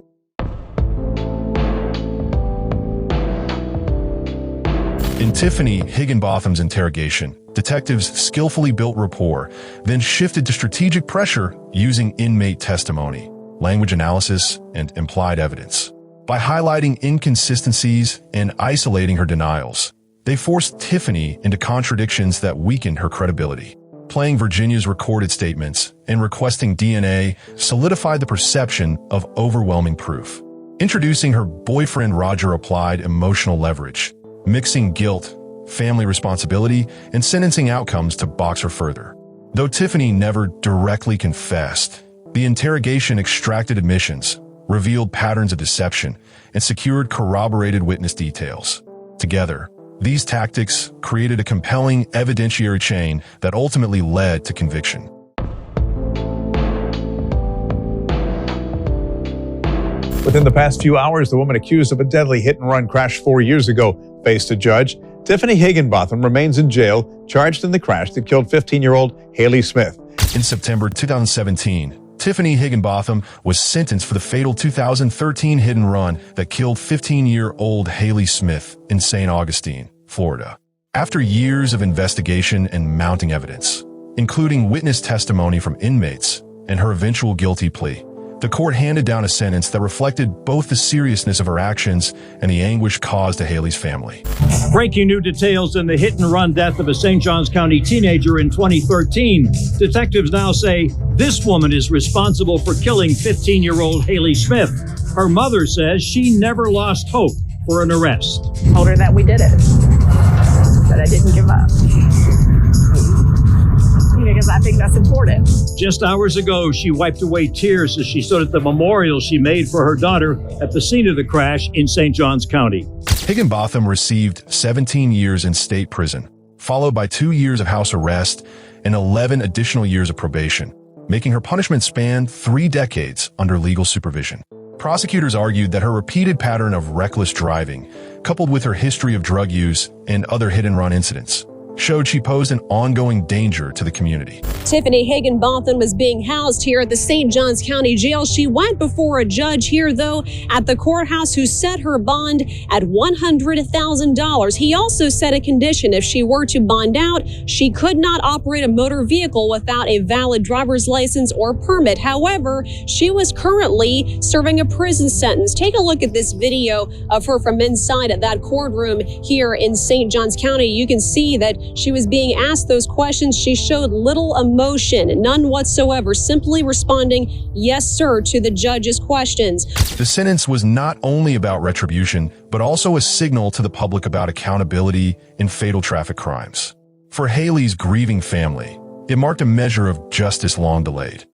In Tiffany Higginbotham's interrogation, detectives skillfully built rapport, then shifted to strategic pressure using inmate testimony, language analysis, and implied evidence. By highlighting inconsistencies and isolating her denials, they forced Tiffany into contradictions that weakened her credibility. Playing Virginia's recorded statements and requesting DNA solidified the perception of overwhelming proof. Introducing her boyfriend Roger applied emotional leverage, mixing guilt, family responsibility, and sentencing outcomes to box her further. Though Tiffany never directly confessed, the interrogation extracted admissions, revealed patterns of deception, and secured corroborated witness details. Together, these tactics created a compelling evidentiary chain that ultimately led to conviction. Within the past few hours, the woman accused of a deadly hit-and-run crash 4 years ago faced a judge. Tiffany Higginbotham remains in jail, charged in the crash that killed 15-year-old Haley Smith. In September 2017, Tiffany Higginbotham was sentenced for the fatal 2013 hit-and-run that killed 15-year-old Haley Smith in St. Augustine, Florida. After years of investigation and mounting evidence, including witness testimony from inmates and her eventual guilty plea, the court handed down a sentence that reflected both the seriousness of her actions and the anguish caused to Haley's family. Breaking new details in the hit-and-run death of a St. Johns County teenager in 2013. Detectives now say this woman is responsible for killing 15-year-old Haley Smith. Her mother says she never lost hope for an arrest. Told her that we did it, that I didn't give up. Because I think that's important. Just hours ago, she wiped away tears as she stood at the memorial she made for her daughter at the scene of the crash in St. Johns County. Higginbotham received 17 years in state prison, followed by 2 years of house arrest and 11 additional years of probation, making her punishment span 3 decades under legal supervision. Prosecutors argued that her repeated pattern of reckless driving, coupled with her history of drug use and other hit-and-run incidents, showed she posed an ongoing danger to the community. Tiffany Higginbotham was being housed here at the St. Johns County Jail. She went before a judge here, though, at the courthouse who set her bond at $100,000. He also set a condition: if she were to bond out, she could not operate a motor vehicle without a valid driver's license or permit. However, she was currently serving a prison sentence. Take a look at this video of her from inside of that courtroom here in St. Johns County. You can see that she was being asked those questions. She showed little emotion, none whatsoever, simply responding, "Yes, sir," to the judge's questions. The sentence was not only about retribution, but also a signal to the public about accountability in fatal traffic crimes. For Haley's grieving family, it marked a measure of justice long delayed.